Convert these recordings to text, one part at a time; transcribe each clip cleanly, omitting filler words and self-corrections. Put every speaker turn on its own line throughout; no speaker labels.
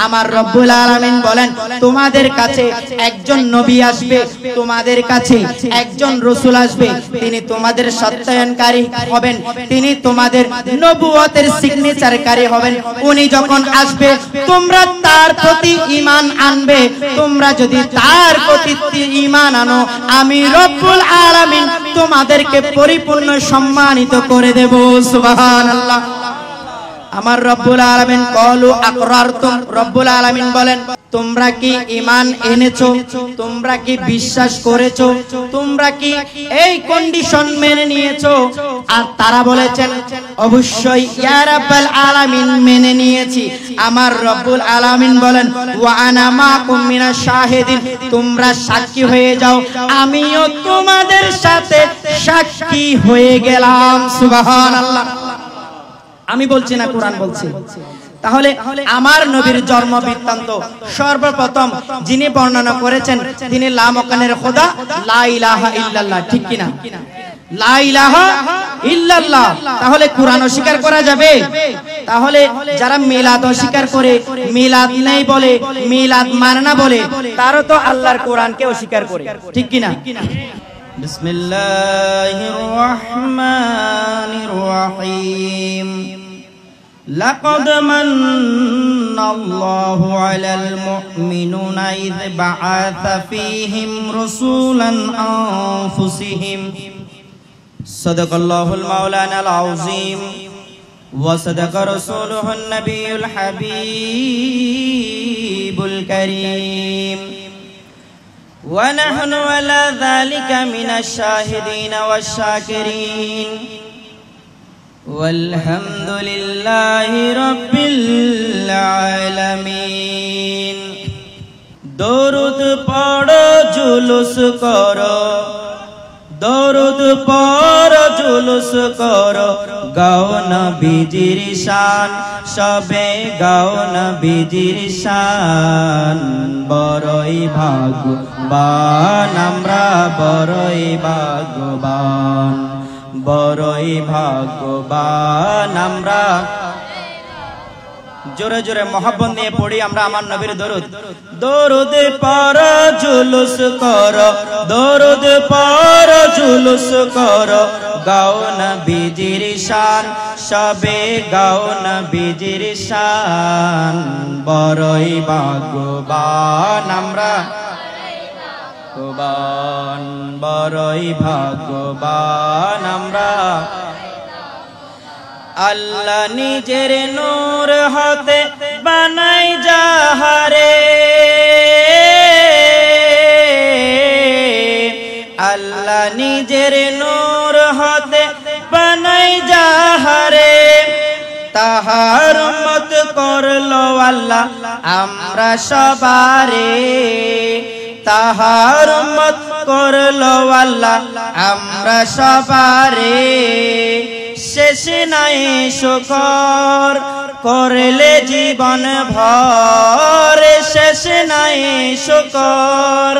আমার রব্বুল আলামিন বলেন তোমাদের কাছে একজন নবী আসবে, তোমাদের কাছে একজন রাসূল আসবে, তিনি তোমাদের সত্যায়নকারী হবেন, তিনি তোমাদের নবুয়তের সিগনেচারকারী হবেন। উনি যখন আসবে তোমরা তার প্রতি ঈমান আনবে, তোমরা যদি তার প্রতি ঈমান আনো আমি রব্বুল আলামিন তোমাদেরকে পরিপূর্ণ সম্মানিত করে দেব। সুবহানাল্লাহ। আমার রব্বুল আলামিন ক্বালু আকরারতুম, রব্বুল আলামিন বলেন তোমরা কি ঈমান এনেছো, তোমরা কি বিশ্বাস করেছো, তোমরা কি এই কন্ডিশন মেনে নিয়েছো? আর তারা বলেছেন অবশ্যই ইয়া রাব্বাল আলামিন মেনে নিয়েছি। আমার রব্বুল আলামিন বলেন ওয়া আনা মাকুম মিনাশ শাহিদিন, তোমরা সাক্ষী হয়ে যাও, আমিও তোমাদের সাথে সাক্ষী হয়ে গেলাম। সুবহানাল্লাহ। আমি বলছি না, কোরআন বলছে। তাহলে আমার নবীর জন্ম বৃত্তান্ত সর্বপ্রথম যিনি বর্ণনা করেছেন তিনি লা মাকানের খোদা, লা ইলাহা ইল্লাল্লাহ, ঠিক কিনা? লা ইলাহা ইল্লাল্লাহ। তাহলে কোরআন অস্বীকার করা যাবে? তাহলে যারা মিলাদ অস্বীকার করে, মিলাদ নেই বলে, মিলাদ মানে না বলে, তারও তো আল্লাহর কোরআনকে অস্বীকার করে, ঠিক কিনা? বিসমিল্লাহির রহমানির রহিম। لقد من الله على المؤمنين إذ بعث فيهم رسولا أنفسهم صدق الله المولانا العظيم وصدق رسوله النبي الحبيب الكريم ونحن على ذلك من الشاهدين والشاكرين والحمد لله رب العالمين। দরুদ পড়ো জুলুস করো, দরুদ পড়ো জুলুস করো, গাও নবীজির শান, সবে গাও নবীজির শান। বড়ই ভাগ্যবান আমরা, বড়ই ভাগ্যবান, বড়ই ভাগ্যবান আমরা। জোরে জোরে মহব্বত নিয়ে পড়ি আমরা আমার নবীর দরুদ। দরুদ পড়ো জুলুস করো, দরুদ পড়ো জুলুস করো, গাও নবীজির শান, সবে গাও নবীজির শান। বড়ই ভাগ্যবান আমরা, ভাগ্যবান, বড়ই ভাগ্যবান আমরা। আল্লাহ নিজের নূর হতে বানাই যাহারে, আল্লাহ নিজের নূর হতে বানাই যাহারে, তাহার উম্মত করলো আল্লাহ আমরা সবারে, তাহার উম্মত করলো আল্লাহ আমরা সবারে। শেষ নাই শুকর করলে জীবন ভর, শেষ নাই শুকর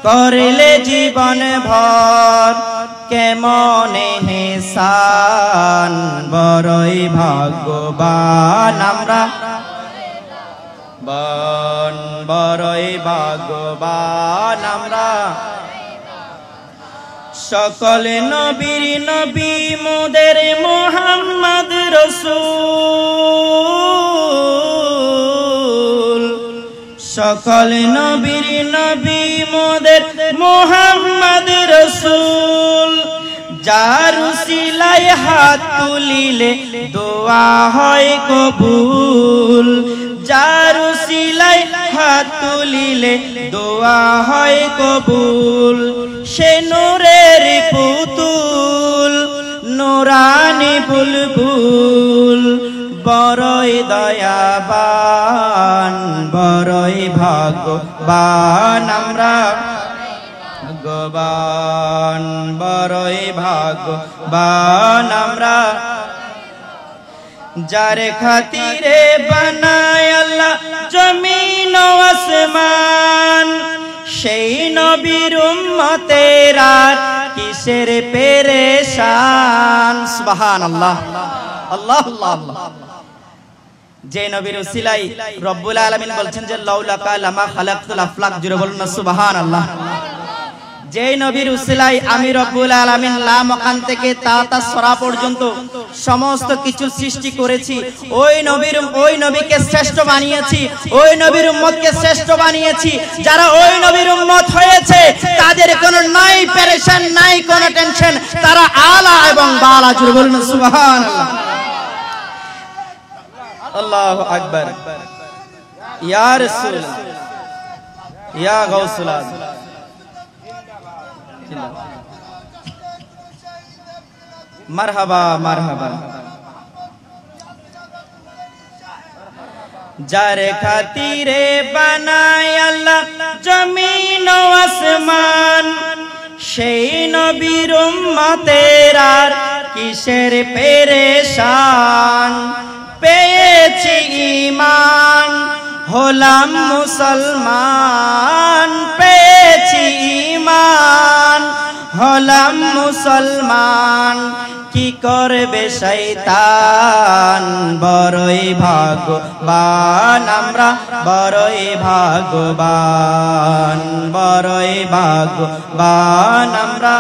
করলে জীবন ভর। কেমনে হেসান বড়ই ভাগ্যবান আমরা, বান বড়ই ভাগ্যবান আমরা। সকল নবীর নবী মোদের মুহাম্মদ রাসূল, সকল নবীর নবী মোদের মুহাম্মদ রাসূল। যার উসিলায় হাত তুলিলে দোয়া হয় কবুল, যার উসিলায় হাত তুলিলে দোয়া হয় কবুল। সে নূরের পুতুল নুরানি বুলবুল, বড়ই দয়াবান বড়ই ভাগ্যবান আমরা, ভাগ্যবান বড়ই ভাগ্যবান আমরা। যার খাতিরে বানায় আল্লাহ জমিন ও আসমান, সেই নবীর উম্মতেরা কিসের পেরেশান। সুবহানাল্লাহ, আল্লাহ আল্লাহ আল্লাহ। যে নবীর উসিলাই রব্বুল আলামিন বলছেন যে লাউলাকা লামা খালাকতুল আফলাক, জুড়ে বলুন না সুবহানাল্লাহ। যে নবীর উসিলাই আমি রব্বুল আলামিন লা মাকান থেকে তা সরা পর্যন্ত সমস্ত কিছু সৃষ্টি করেছি, ওই নবীকে শ্রেষ্ঠ বানিয়েছি, ওই নবীর উম্মতকে শ্রেষ্ঠ বানিয়েছি। যারা ওই নবীর উম্মত হয়েছে তাদের কোনো নাই পেরেশান, নাই কোনো টেনশন, তারা আলা এবং বালা, জুড়ে বলুন সুবহানাল্লাহ। আল্লাহু আকবার। ইয়া রাসূল, ইয়া গাউসুল আযম, মারহাবা মারহাবা। যার খাতিরে বানায় আল্লাহ জমিন ও আসমান, সেই নবীর উম্মতের আর কিসের পেরেশান। পেয়েছি ঈমান হলাম মুসলমান, পেয়েছি ঈমান হলাম মুসলমান। কি করবে শয়তান, বড়ই ভাগ্যবান আমরা, বড়ই ভাগ্যবান, বড়ই ভাগ্যবান আমরা।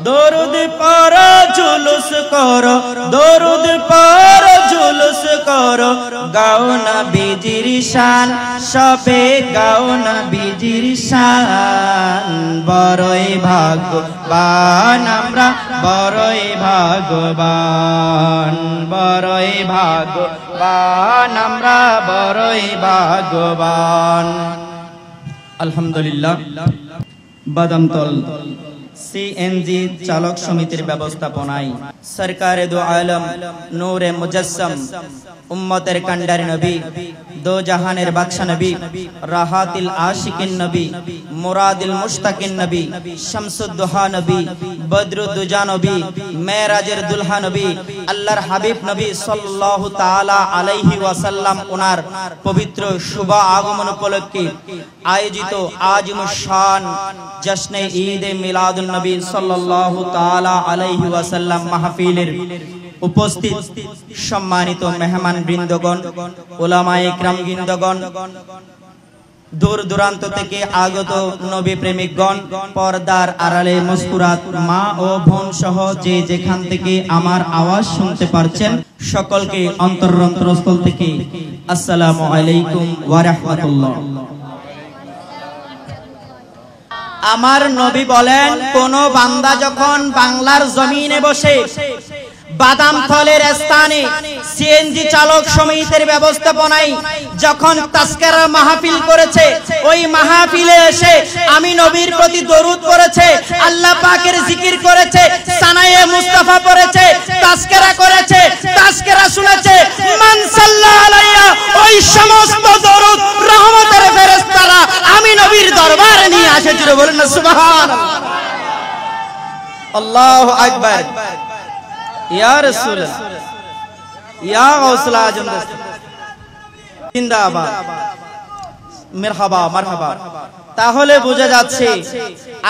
দরুদ পড়ো জুলুস করো, দরুদ পড়ো জুলুস করো, গাও নবীজির শান, সবে গাও নবীজির শান। বড়ই ভাগ্যবান আমরা, বড়ই ভাগ্যবান, বড়ই ভাগ্যবান আমরা, বড়ই ভাগ্যবান। আলহামদুলিল্লাহ। বাদামতল সিএনজি চালক সমিতির ব্যবস্থাপনায় সরকারে দো আলম নূরে মুজাসসাম উম্মতের কান্ডারি নবী, দো জাহানের বাদশা নবী, রাহাতিল আশিকিন নবী, মুরাদিল মুশতাকিন নবী, শামসুদ্দোহা নবী, বদরুদ্দুজা নবী, মেরাজের দুলহা নবী, আল্লাহর হাবিব নবী সাল্লাল্লাহু তাআলা আলাইহি ওয়াসাল্লাম ওনার পবিত্র শুভ আগমন উপলক্ষে আয়োজিত আজিমুশ শান জশ্নে ঈদ এ মিলাদুন নবী সাল্লাল্লাহু তাআলা আলাইহি ওয়াসাল্লাম মাহফিলের উপস্থিত সম্মানিত মেহমান বৃন্দগণ, উলামায়ে ইকরাম বৃন্দগণ, দূর দূরান্ত থেকে আগত নবী প্রেমিকগণ, পর্দার আড়ালে মুস্কুরাত মা ও বোন সহ যে যেখান থেকে আমার আওয়াজ শুনতে পারছেন সকলকে অন্তরস্থল থেকে আসসালামু আলাইকুম ওয়া রাহমাতুল্লাহ। আমার নবী বলেন, কোন বান্দা যখন বাংলার জমিনে বসে বাদামতলের স্থানে সিএনজি চালক সমিতির ব্যবস্থাপনায় যখন তাজকিরার মাহফিল করেছে, ওই মাহফিলে এসে আমি নবীর প্রতি দরুদ পড়েছে, আল্লাহ পাকের জিকির করেছে, সানায়ে মুস্তাফা পড়েছে, তাজকিরা করেছে, তাজকিরা শুনেছে, মান সাল্লাল্লাহু আলাইহি, ওই সমস্ত দরুদ রহমতের ফেরেশতারা আমি নবীর দরবারে নিয়ে আসে। জুড়ে বলেন না সুবহানাল্লাহ। আল্লাহু আকবার। ইয়া রাসূল, ইয়া গাউসুল আজম, জিন্দাবাদ, মারহাবা মারহাবা। তাহলে বোঝা যাচ্ছে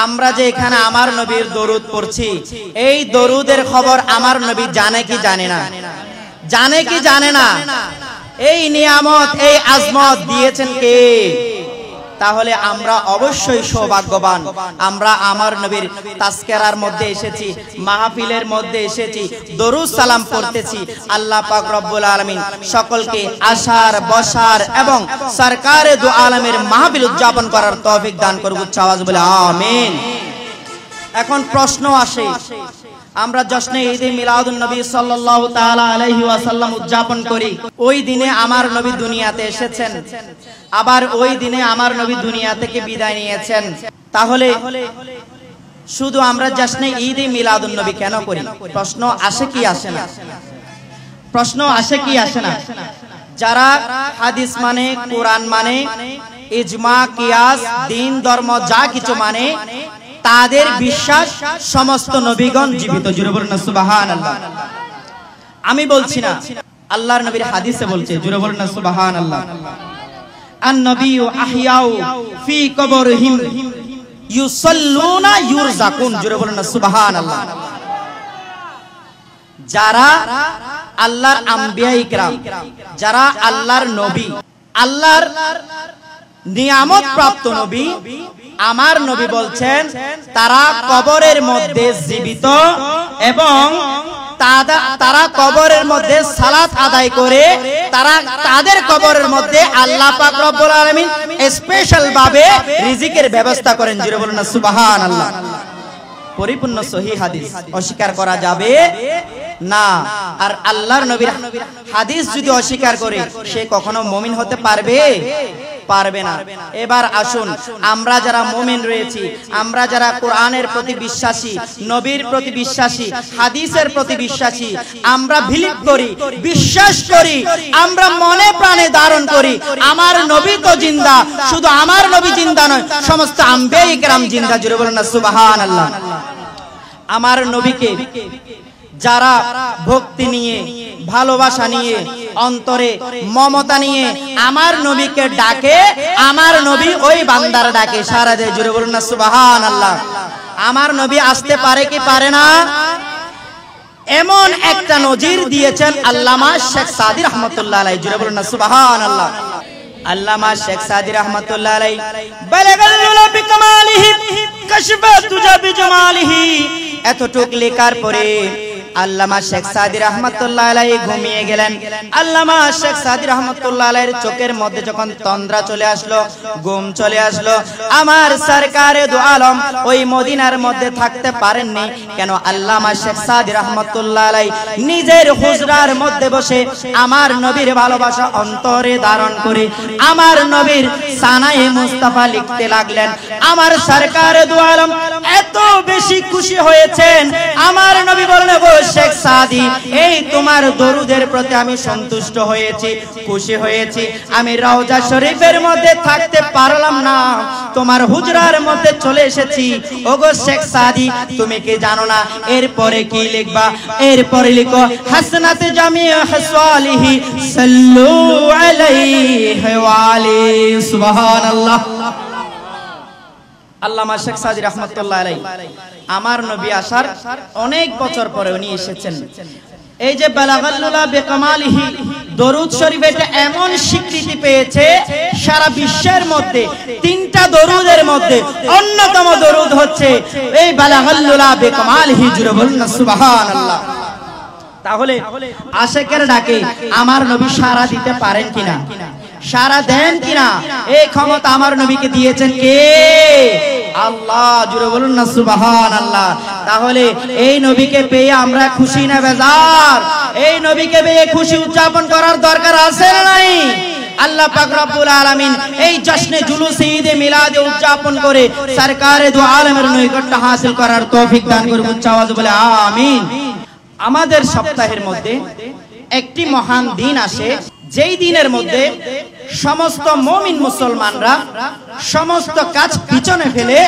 আমরা যে এখানে আমার নবীর দরুদ পড়ছি, এই দরুদের খবর আমার নবী জানে কি জানে না? জানে কি জানে না? এই নিয়ামত, এই আজমত দিয়েছেন কে? তাহলে আমরা অবশ্যই সৌভাগ্যবান। আমরা আমার নবীর তাজকিরার মধ্যে এসেছি, মাহফিলের মধ্যে এসেছি, দরুদ সালাম পড়তেছি। আল্লাহ পাক রব্বুল আলামিন সকলকে আসার, বসার এবং সরকারে দু আলমের মাহফিল উদযাপন করার তৌফিক দান করুক। উচ্চ আওয়াজ বলে আমিন। এখন প্রশ্ন আসে, আমরা জশ্নে ঈদে মিলাদুন নবী সাল্লাল্লাহু তাআলা আলাইহি ওয়াসাল্লাম উদযাপন করি। ওই দিনে আমার নবী দুনিয়াতে এসেছেন, আবার ওই দিনে আমার নবী দুনিয়া থেকে বিদায় নিয়েছেন। তাহলে শুধু আমরা জশ্নে ঈদে মিলাদুন নবী কেন করি? প্রশ্ন আসে কি আসে না? প্রশ্ন আসে কি আসে না? যারা হাদিস মানে, কোরআন মানে, ইজমা, কিয়াস, দ্বীন ধর্ম যা কিছু মানে, তাদের বিশ্বাস সমস্ত নবীগণ জীবিত। জুড়ে বলুন না সুবহানাল্লাহ। আমি বলছি না, আল্লাহর নবীর হাদিসে বলছে। জুড়ে বলুন না সুবহানাল্লাহ। আন নবিয়্যু আহইয়াউ ফি কবরিহিম ইউসাল্লুনা ইউরযাকুন। জুড়ে বলুন না সুবহানাল্লাহ। যারা আল্লাহর আম্বিয়া ইকরাম, যারা আল্লাহর নবী, আল্লাহর নিয়ামত প্রাপ্ত নবী, আমার নবী বলছেন তারা কবরের মধ্যে জীবিত এবং তারা কবরের মধ্যে সালাত আদায় করে তারা তাদের কবরের মধ্যে আল্লাহ পাক রব্বুল আলামিন স্পেশাল ভাবে রিজিকের ব্যবস্থা করেন। জোরে বলুন না সুবহানাল্লাহ। পরিপূর্ণ সহিহ হাদিস, অস্বীকার করা যাবে না। আর আল্লাহর নবীর হাদিস যদি অস্বীকার করে সে কখনো মুমিন হতে পারবে না। এবার আসুন, আমরা যারা মুমিন রয়েছি, আমরা যারা কোরআনের প্রতি বিশ্বাসী, নবীর প্রতি বিশ্বাসী, হাদিসের প্রতি বিশ্বাসী, আমরা বিলিভ করি, বিশ্বাস করি, আমরা মনে প্রাণে ধারণ করি আমার নবী তো জিন্দা। শুধু আমার নবী জিন্দা নয়, সমস্ত আম্বিয়া ইকরাম জিন্দা। জোরে বলুন না সুবহানাল্লাহ। আমার নবীকে যারা ভক্তি নিয়ে, ভালোবাসা নিয়ে, অন্তরে মমতা নিয়ে আমার নবীকে ডাকে, আমার নবী ওই বান্দার ডাকে সারা দেয়। জোরে বলুন না সুবহানাল্লাহ। আমার নবী আসতে পারে কি পারে না? এমন একটা নজির দিয়েছেন আল্লামা শেখ সাদী রহমাতুল্লাহ আলাইহি। জোরে বলুন না সুবহানাল্লাহ। আল্লামা শেখ সাদী রহমাতুল্লাহ আলাইহি বালাগাল উলা বিকামালিহি কাশফা তুজা বিজামালিহি এতটুক লেখার পরে আল্লামা শেখ সাদী রহমাতুল্লাহ আলাইহি ঘুমিয়ে গেলেন। আল্লামা শেখ সাদী রহমাতুল্লাহ আলাইহির চোখের মধ্যে যখন তন্দ্রা চলে আসলো, ঘুম চলে আসলো, আমার সরকারে দু আলম ওই মদিনার মধ্যে থাকতে পারেননি। কেন? আল্লামা শেখ সাদী রহমাতুল্লাহ আলাইহি নিজের হুজরার মধ্যে বসে আমার নবীর ভালোবাসা অন্তরে ধারণ করে আমার নবীর সানায়ে মুস্তাফা লিখতে লাগলেন। আমার সরকারে দু আলম এত বেশি খুশি হয়েছেন, আমার নবী বলেন, গো শেখ সাদী, এই তোমার দরুদের প্রতি আমি সন্তুষ্ট হয়েছি, খুশি হয়েছি। আমি রওজা শরীফের মধ্যে থাকতে পারলাম না, তোমার হুজরার মধ্যে চলে এসেছি। ওগো শেখ সাদী, তুমি কি জানো না এরপরে কি লিখবা? এরপরে লিখো, হাসনাতে জামিউ হাসওয়ালিহি সাল্লু আলাইহি ওয়া আলিহি সুবহানাল্লাহ। আল্লামা শেখ সাদী রহমাতুল্লাহ আলাইহি আমার নবী আসার অনেক বছর পরে উনি এসেছেন। এই যে বালাগাল্লুলা বিকামালিহি দরুদ শরীফ, এটা এমন স্বীকৃতি পেয়েছে সারা বিশ্বের মধ্যে। তিনটা দরুদের মধ্যে অন্যতম দরুদ হচ্ছে এই বালাগাল্লুলা বিকামালিহি। জোরে বলুন না সুবহানাল্লাহ। তাহলে আশিকের ডাকে আমার নবী সাড়া দিতে পারেন কিনা, সারা দেন কিনা, এই ক্ষমতা আমার নবীকে দিয়েছেন কে? আল্লাহ। জোরে বলুন না সুবহানাল্লাহ। তাহলে এই নবীকে পেয়ে আমরা খুশি না বেজার? এই নবীকে পেয়ে খুশি উদযাপন করার দরকার আছে না নাই? আল্লাহ পাক রব্বুল আলামিন এই জশ্নে জুলুসে ঈদে মিলাদে উদযাপন করে সরকারে দু আলমের নৈকট্য হাসিল করার তৌফিক দান করুন। উচ্চ আওয়াজে বলে আমিন। আমাদের সপ্তাহের মধ্যে একটি মহান দিন আসে, যেই দিনের মধ্যে সমস্ত মুমিন মুসলমানরা সমস্ত কাজ পিছনে ফেলে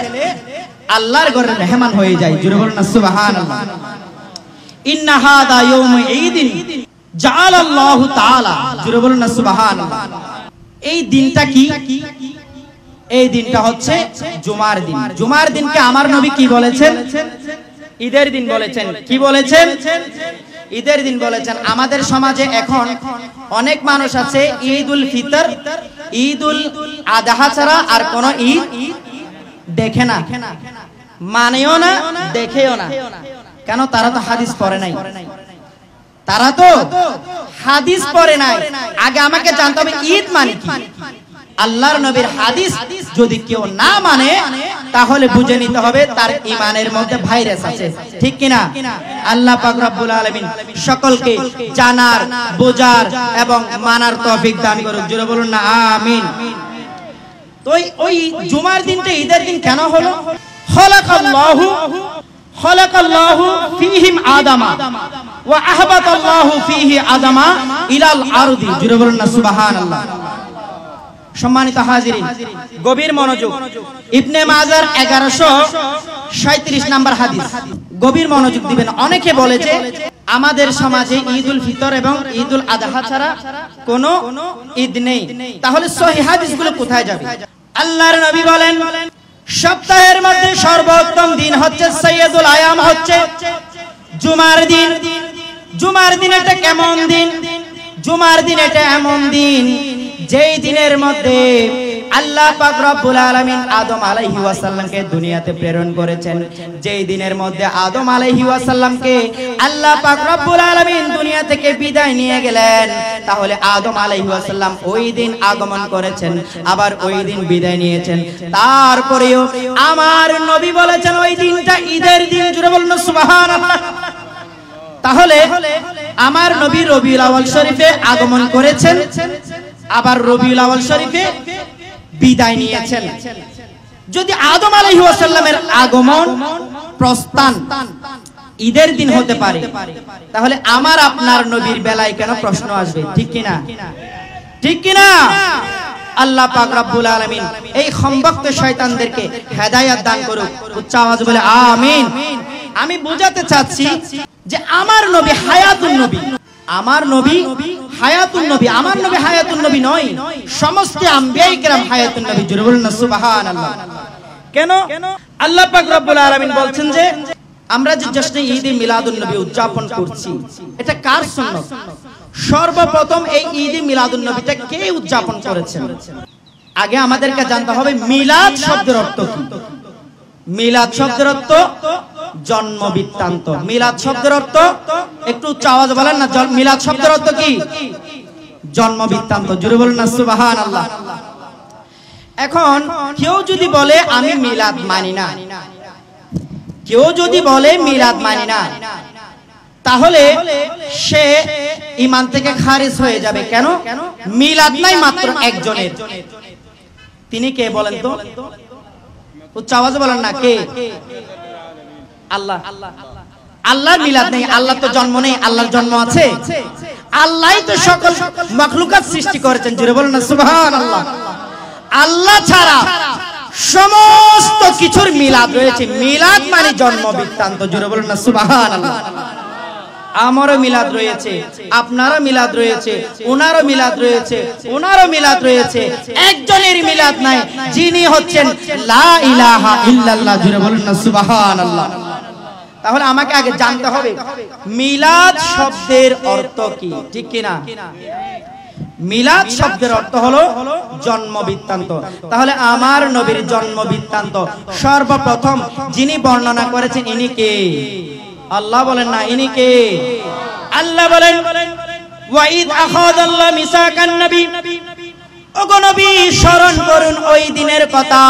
আল্লাহর ঘরে মেহমান হয়ে যায়। জোরে বলুন না সুবহানাল্লাহ। ইন্না হাদা ইয়াউমু ঈদিন জাআলাল্লাহু তাআলা। জোরে বলুন না সুবহানাল্লাহ। এই দিনটা কি? এই দিনটা হচ্ছে জুমার দিন। জুমার দিনকে আমার নবী কি বলেছেন? ঈদের দিন বলেছেন। কি বলেছেন? ঈদের দিন বলেছেন। আমাদের সমাজে এখন অনেক মানুষ আছে ঈদুল ফিতর, ঈদুল আযহা ছাড়া আর কোন ঈদ দেখে না, মানেও না, দেখেও না। কেন? তারা তো হাদিস পড়ে নাই। তারা তো হাদিস পড়ে নাই। আগে আমাকে জানতে হবে ঈদ মানে কি। আল্লাহর নবীর হাদিস যদি কেউ না মানে তাহলে বুঝে নিতে হবে তার ঈমানের মধ্যে ভাইরাস আছে, ঠিক কিনা? আল্লাহ পাক রব্বুল আলামিন সকলকে জানার, বোঝার এবং মানার তৌফিক দান করুন। জোরে বলুন না আমিন। তো ওই জুমার দিনটা ঈদের দিন কেন হলো? খালাকাল্লাহু ফীহিম আদামা ওয়া আহবাতাল্লাহু ফীহি আদামা ইলাল আরদি। জোরে বলুন না সুবহানাল্লাহ। সম্মানিত হাজিরিন, গভীর মনোযোগ। ইবনে মাজার 1137 নাম্বার হাদিস। গভীর মনোযোগ দিবেন। অনেকে বলে যে আমাদের সমাজে ঈদুল ফিতর এবং ঈদুল আযহা ছাড়া কোনো ঈদ নেই। তাহলে সহিহ হাদিসগুলো কোথায় যাবে? আল্লাহর নবী বলেন সপ্তাহের মধ্যে সর্বোত্তম দিন হচ্ছে সাইয়্যিদুল আয়াম, হচ্ছে জুমার দিন। জুমার দিন এটা কেমন দিন? জুমার দিন এটা এমন দিন যেই দিনের মধ্যে আল্লাহ পাক রব্বুল আলামিন আদম আলাইহি ওয়াসাল্লামকে দুনিয়াতে প্রেরণ করেছেন। যেই দিনের মধ্যে আদম আলাইহি ওয়াসাল্লামকে আল্লাহ পাক রব্বুল আলামিন দুনিয়া থেকে বিদায় নিয়ে গেলেন, তাহলে আদম আলাইহি ওয়াসাল্লাম ওই দিন আগমন করেছেন, আবার ওই দিন বিদায় নিয়েছেন। তারপরেও আমার নবী বলেছেন ওই দিনটা ঈদের দিন। জোরে বলুন সুবহানাল্লাহ। তাহলে আমার নবী রবিউল আউয়াল শরীফে আগমন করেছেন, আবার রবিউল আউয়াল শরীফে বিদায় নিয়েছেন। যদি আদম আলাইহিস সালামের আগমন প্রস্থান ঈদের দিন হতে পারে, তাহলে আমার আপনার নবীর বেলায় কেন প্রশ্ন আসবে? ঠিক কি না? ঠিক কি না? আল্লাহ পাক রব্বুল আলামিন এই খম্বক্ত শয়তানদেরকে হেদায়েত দান করুক। উচ্চ আওয়াজ বলে আমিন। আমি বোঝাতে চাচ্ছি যে আমার নবী হায়াতুন নবী, আমার নবী হায়াতুন নবী, আমার নবী হায়াতুন নবী নয়, সমস্ত আম্বিয়ায়ে কেরাম হায়াতুন নবী। জোরে বলুন না সুবহানাল্লাহ। কেন? আল্লাহ পাক রব্বুল আলামিন বলছেন যে আমরা যে জশ্নে ঈদ মিলাদুন নবী উদযাপন করছি, এটা কার সুন্নাত? সর্বপ্রথম এই ঈদ মিলাদুন নবীটা কে উদযাপন করেছেন? আগে আমাদেরকে জানতে হবে মিলাদ শব্দের অর্থ কি। মিলাদ শব্দের অর্থ জন্ম বৃত্তান্ত। মিলাদ শব্দের অর্থ একটু উচ্চ আওয়াজ বলেন না, মিলাদ শব্দের অর্থ কি? জন্ম বৃত্তান্ত। জোরে বলুন না সুবহানাল্লাহ। এখন কেউ যদি বলে আমি মিলাদ মানি না, কেউ যদি বলে মিলাদ মানি না, তাহলে সে ঈমান থেকে খারিজ হয়ে যাবে। কেন? মিলাদ নাই মাত্র একজনের। তিনি কে বলেন তো? উচ্চ আওয়াজে বলেন না, কে? আল্লাহ। আল্লাহর মিলাদ নেই, আল্লাহ তো জন্ম নেই, আল্লাহর জন্ম আছে? আল্লাহই তো সকল মাখলুকাত সৃষ্টি করেছেন। জোরে বলেন না সুবহানাল্লাহ। আল্লাহ ছাড়া সমস্ত কিছুর মিলাদ রয়েছে। মিলাদ মানে জন্ম বৃত্তান্ত। জোরে বলেন না সুবহানাল্লাহ। আমারও মিলাদ রয়েছে, আপনারও মিলাদ রয়েছে, ওনারও মিলাদ রয়েছে, ওনারও মিলাদ রয়েছে। একজনের মিলাদ নাই, যিনি হচ্ছেন লা ইলাহা ইল্লাল্লাহ। জোরে বলেন না সুবহানাল্লাহ। তাহলে আমাকে আগে জানতে হবে মিলাদ শব্দের অর্থ কি। ঠিক কি না? মিলাদ শব্দের অর্থ হলো জন্ম বৃত্তান্ত। তাহলে আমার নবীর জন্ম বৃত্তান্ত সর্বপ্রথম যিনি বর্ণনা করেছেন ইনি কে? আল্লাহ বলেন না, ইনি কে? আল্লাহ বলেন ওয়াইদ আখাযাল্লাহ মিসাকান নবী। ওগো নবী, স্মরণ করুন ওই দিনের কথা,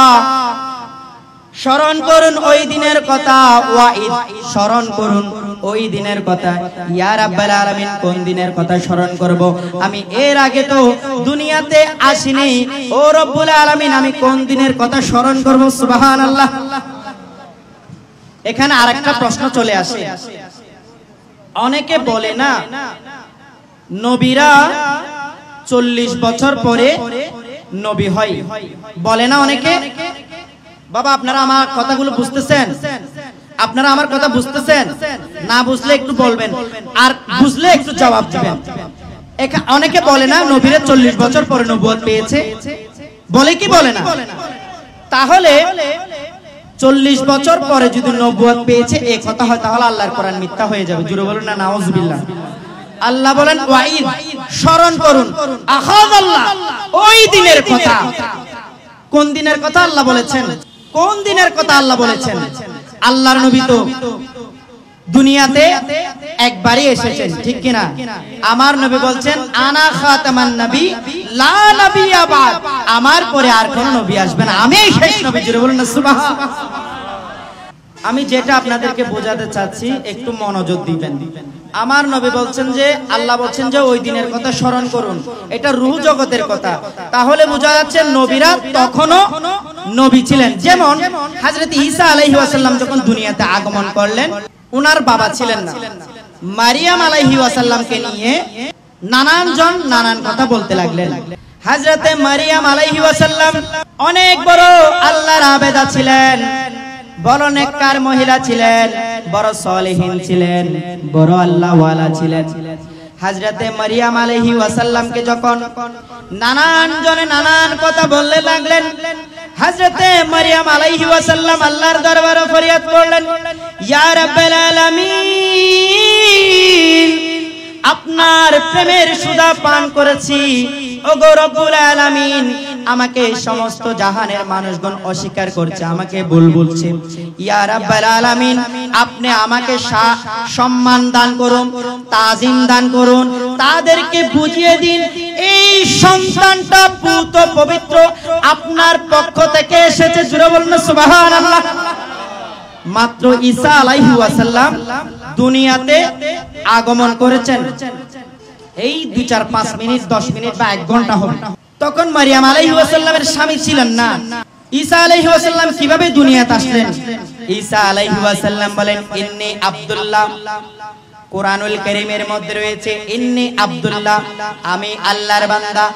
স্মরণ করুন ওই দিনের কথা। ওয়াইদ, স্মরণ করুন ওই দিনের কথা। ইয়া রাব্বাল আলামিন, কোন দিনের কথা স্মরণ করব? আমি এর আগে তো দুনিয়াতে আসিনি, ও রব্বুল আলামিন আমি কোন দিনের কথা স্মরণ করব? সুবহানাল্লাহ। এখানে আরেকটা প্রশ্ন চলে আসে। অনেকে বলে না নবীরা 40 বছর পরে নবী হয়, বলে না অনেকে? বাবা আপনারা আমার কথাগুলো বুঝতেছেন? আপনারা আমার কথা বুঝতেছেন? না বুঝলে একটু বলবেন, আর বুঝলে একটু জবাব দিবেন। অনেকে বলে না নবীরা 40 বছর পরে নবুয়ত পেয়েছে, বলে কি বলে না? তাহলে 40 বছর পরে যদি নবুয়ত পেয়েছে এই কথা হয়, তাহলে আল্লাহর কোরআন মিথ্যা হয়ে যাবে। জোরে বলুন না নাউজুবিল্লাহ। আল্লাহ বলেন ওয়াইদ, স্মরণ করুন আখাযাল্লাহ, ওই দিনের কথা। কোন দিনের কথা আল্লাহ বলেছেন? কোন দিনের কথা আল্লাহ বলেছেন? আল্লাহর নবী তো দুনিয়াতে একবারই এসেছেন, ঠিক কি না? আমার নবী বলছেন আনা খাতামান নবী লা নবিয়্যা বাদ, আমার পরে আর কোন নবী আসবে না, আমিই শেষ নবী। জোরে বলুন না সুবহানাল্লাহ। আমি যেটা আপনাদেরকে বোঝাতে চাচ্ছি একটু মনোযোগ দিবেন। আমার নবী বলছেন যে আল্লাহ বলছেন যে ওই দিনের কথা স্মরণ করুন, এটা রূহ জগতের কথা। তাহলে বোঝা যাচ্ছে নবীরা তখনও নবী ছিলেন। যেমন হযরত ঈসা আলাইহিস সালাম যখন দুনিয়াতে আগমন করলেন, উনার বাবা ছিলেন না। মারিয়াম আলাইহিস সালামকে নিয়ে নানান জন নানান কথা বলতে লাগলেন। হযরতে মারিয়াম আলাইহিস সালাম অনেক বড় আল্লাহর আবেদা ছিলেন, বড় নেককার মহিলা ছিলেন, বড় সলিহিন ছিলেন, বড় আল্লাহওয়ালা ছিলেন। হযরতে মারিয়াম আলাইহিস সালামকে যখন নানান জনে নানান কথা বলতে লাগলেন, হযরতে মারিয়াম আলাইহিস সালাম আল্লাহর দরবারে ফরিয়াদ করলেন, ইয়া রাব্বাল আলামিন আপনার প্রেমের সুধা পান করেছি। ওগো রব্বুল আলামিন, আমাকে সমস্ত জাহানের মানুষগণ অস্বীকার করছে, আমাকে ভুল বলছে। ইয়া রাব্বাল আলামিন, আপনি আমাকে সম্মান দান করুন, তাজিম দান করুন, তাদেরকে বুঝিয়ে দিন এই সন্তানটা পুত পবিত্র আপনার পক্ষ থেকে এসেছে। জোরে বলুন সুবহানাল্লাহ। মাত্র ঈসা আলাইহিস সালাম দুনিয়াতে আগমন করেছেন, এই 2, 4, 5 মিনিট, 10 মিনিট বা 1 ঘন্টা হবে। তখন মারিয়াম আলাইহিস সালামের স্বামী ছিলেন না। ঈসা আলাইহিস সালাম কিভাবে দুনিয়াতে আসলেন? ঈসা আলাইহিস সালাম বলেন, ইন্নী আব্দুল্লাহ। কোরআনুল কারীমের মধ্যে রয়েছে, ইন্নী আব্দুল্লাহ, আমি আল্লাহর বান্দা।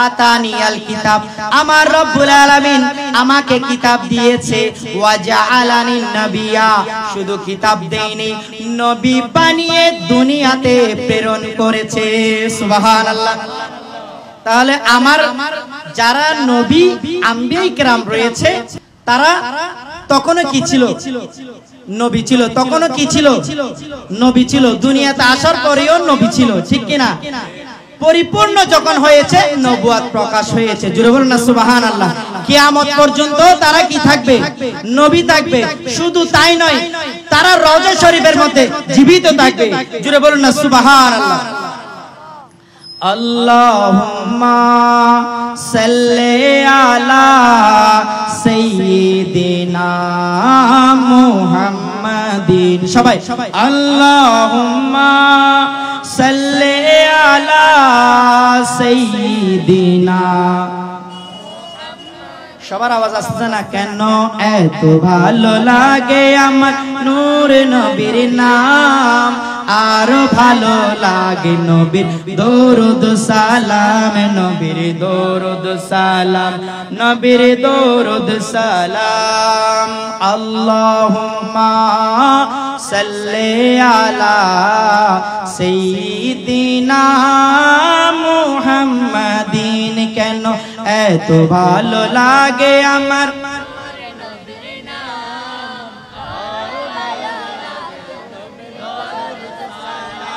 আতানিয়াল কিতাব, আমার রব্বুল আলামিন আমাকে কিতাব দিয়েছে। ওয়া জাআলানি নাবিয়্যা, শুধু কিতাব দেয়নি, নবী বানিয়ে দুনিয়াতে প্রেরণ করেছে। সুবহানাল্লাহ। তাহলে আমার যারা নবী আম্বিয়ায়ে কেরাম রয়েছে, তারা তখনও কি ছিল? নবী ছিল। তখনও কি ছিল? নবী ছিল। দুনিয়াতে আসার পরেও নবী ছিল, ঠিক কিনা? পরিপূর্ণ যখন হয়েছে, নবুয়ত প্রকাশ হয়েছে। জোরে বলুন না সুবহানাল্লাহ। কিয়ামত পর্যন্ত তারা কি থাকবে? নবী থাকবে। শুধু তাই নয়, তারা রওজা শরীফের মধ্যে জীবিত থাকবে। জোরে বলুন না সুবহানাল্লাহ। আল্লাহুম্মা সাল্লি আলা সাইয়্যিদিনা মুহাম্মাদিন। সবাই আল্লাহুম্মা সাল্লি আলা সাইয়্যিদিনা। সবার আওয়াজ আসছে না কেন? এত ভালো লাগে আমার নূর নবীর নাম, আরো ভালো লাগে নবীর দরুদ সালাম, নবীর দরুদ সালাম, নবীর দরুদ সালাম। আল্লাহুম্মা সাল্লি আলা সাইয়্যিদিনা মুহাম্মাদিন। কেন এত ভালো লাগে আমার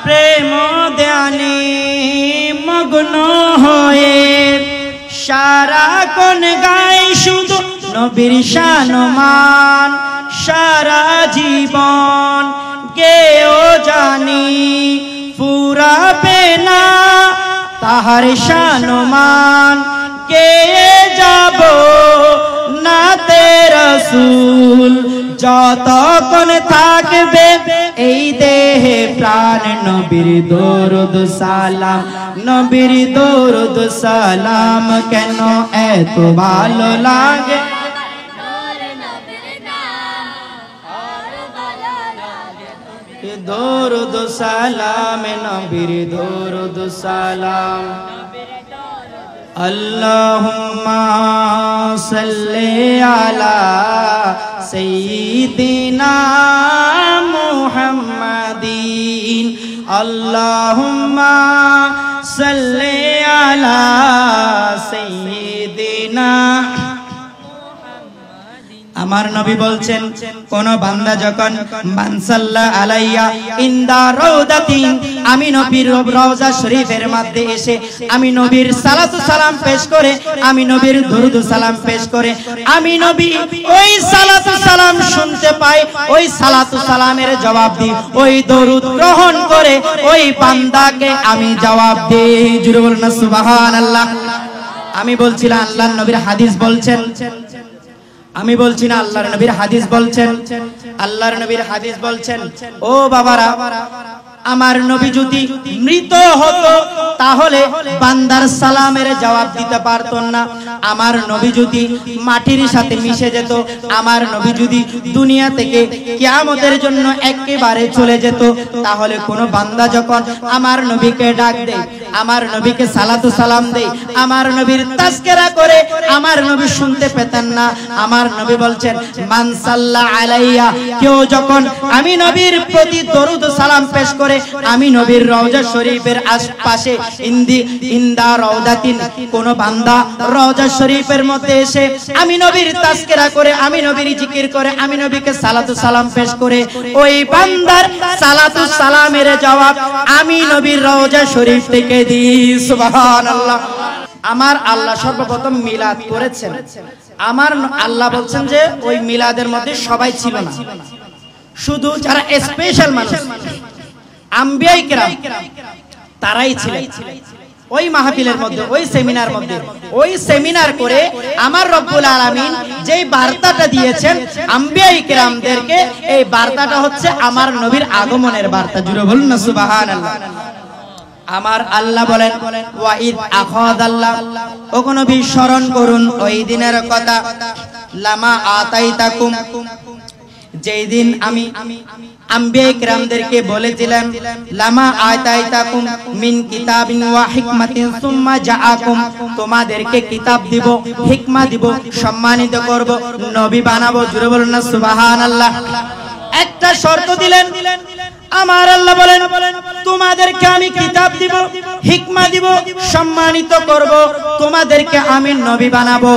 প্রেম ধ্যানে মগ্ন হয়ে সারাক্ষণ গাই শুধু নবীর শানমান। সারা জীবন গেও জানি ফুরাবে না তাহার শানমান। কে যাব নাতে রাসূল যতক্ষণ থাকবে এই দেহে প্রাণ। নবীর দরুদ সালাম, নবীর দরুদ সালাম। কেন এত ভালো লাগে দরুদ সালাম, নবীর দরুদ সালাম। আল্লাহুম্মা সাল্লি আলা সাইয়্যিদিনা মুহাম্মাদিন। আল্লাহুম্মা সাল্লি আলা সাইয়্যিদিনা। আমার নবী বলছেন, কোন বান্দা যখন মানসাল্লা আলাইয়া ইনদা রাউদাতিন, আমি নবীর রওজা শরীফের মধ্যে এসে আমি নবীর সালাতু সালাম পেশ করে, আমি নবীর দরুদ সালাম পেশ করে, আমি নবী ওই সালাতু সালাম শুনতে পাই, ওই সালাতু সালামের জবাব দিই, ওই দরুদ গ্রহণ করে ওই বান্দাকে আমি জবাব দিই। জোরে বলুন না সুবহানাল্লাহ। আমি বলছিলাম আল্লাহর নবীর হাদিস বলছেন, আমি বলছি না আল্লাহর নবীর হাদিস বলছেন। আল্লাহর নবীর হাদিস বলছেন, ও বাবারা, আমার নবী যদি মৃত হতো তাহলে বান্দার সালামের জবাব দিতে পারতেন না। আমার নবী যদি মাটির সাথে মিশে যেত, আমার নবী যদি দুনিয়া থেকে কিয়ামতের জন্য একেবারে চলে যেত, তাহলে কোন বান্দা যখন আমার নবীকে ডাক দেয়, আমার নবীকে সালাতু সালাম দেই, আমার নবীর তাজকিরা করে, আমার নবী শুনতে পেতেন না। আমার নবী বলছেন মান সাল্লা আলাইয়া, কেউ যখন আমি নবীর প্রতি দরুদ সালাম পেশ করে, আমি নবীর রওজা শরীফের আশপাশে ইন্দা রওদাতিন, কোন বান্দা রওজা শরীফের মধ্যে এসে আমি নবীর তাজকিরা করে, আমি নবীর জিকির করে, আমি নবীকে সালাতু সালাম পেশ করে, ওই বান্দার সালাতু সালামের জবাব আমি নবীর রওজা শরীফ থেকে দিই। সুবহানাল্লাহ। আমার আল্লাহ সর্বপ্রথম মিলাদ করেছেন। আমার আল্লাহ বলছেন যে ওই মিলাদের মধ্যে সবাই ছিল না, শুধু যারা স্পেশাল মানুষ আম্বিয়া কিরাম তারাই ছিলেন ওই মাহফিলের মধ্যে, ওই সেমিনার মধ্যে। ওই সেমিনার করে আমার রব্বুল আলামিন যেই বার্তাটা দিয়েছেন আম্বিয়া কিরামদেরকে, এই বার্তাটা হচ্ছে আমার নবীর আগমনের বার্তা। জুড়ে বলুন না সুবহানাল্লাহ। আমার আল্লাহ বলেন ওয়াইদ আখাযাল্লাহ, ও নবী স্মরণ করুন ওই দিনের কথা, লামা আতাইতাকুম, যেই দিন আমি আম্বিয়া কিরামদেরকে বলেছিলাম লামা আতাইতাকুম মিন কিতাবিন ওয়া হিকমাতিন সুম্মা জাআকুম, তোমাদেরকে কিতাব দিব, হিকমা দিব, সম্মানিত করব, নবী বানাবো। জুড়ে বলুন না সুবহানাল্লাহ। একটা শর্ত দিলেন আমার আল্লাহ, বলেন তোমাদেরকে আমি কিতাব দিব, হিকমা দিব, সম্মানিত করব, তোমাদেরকে আমি নবী বানাবো।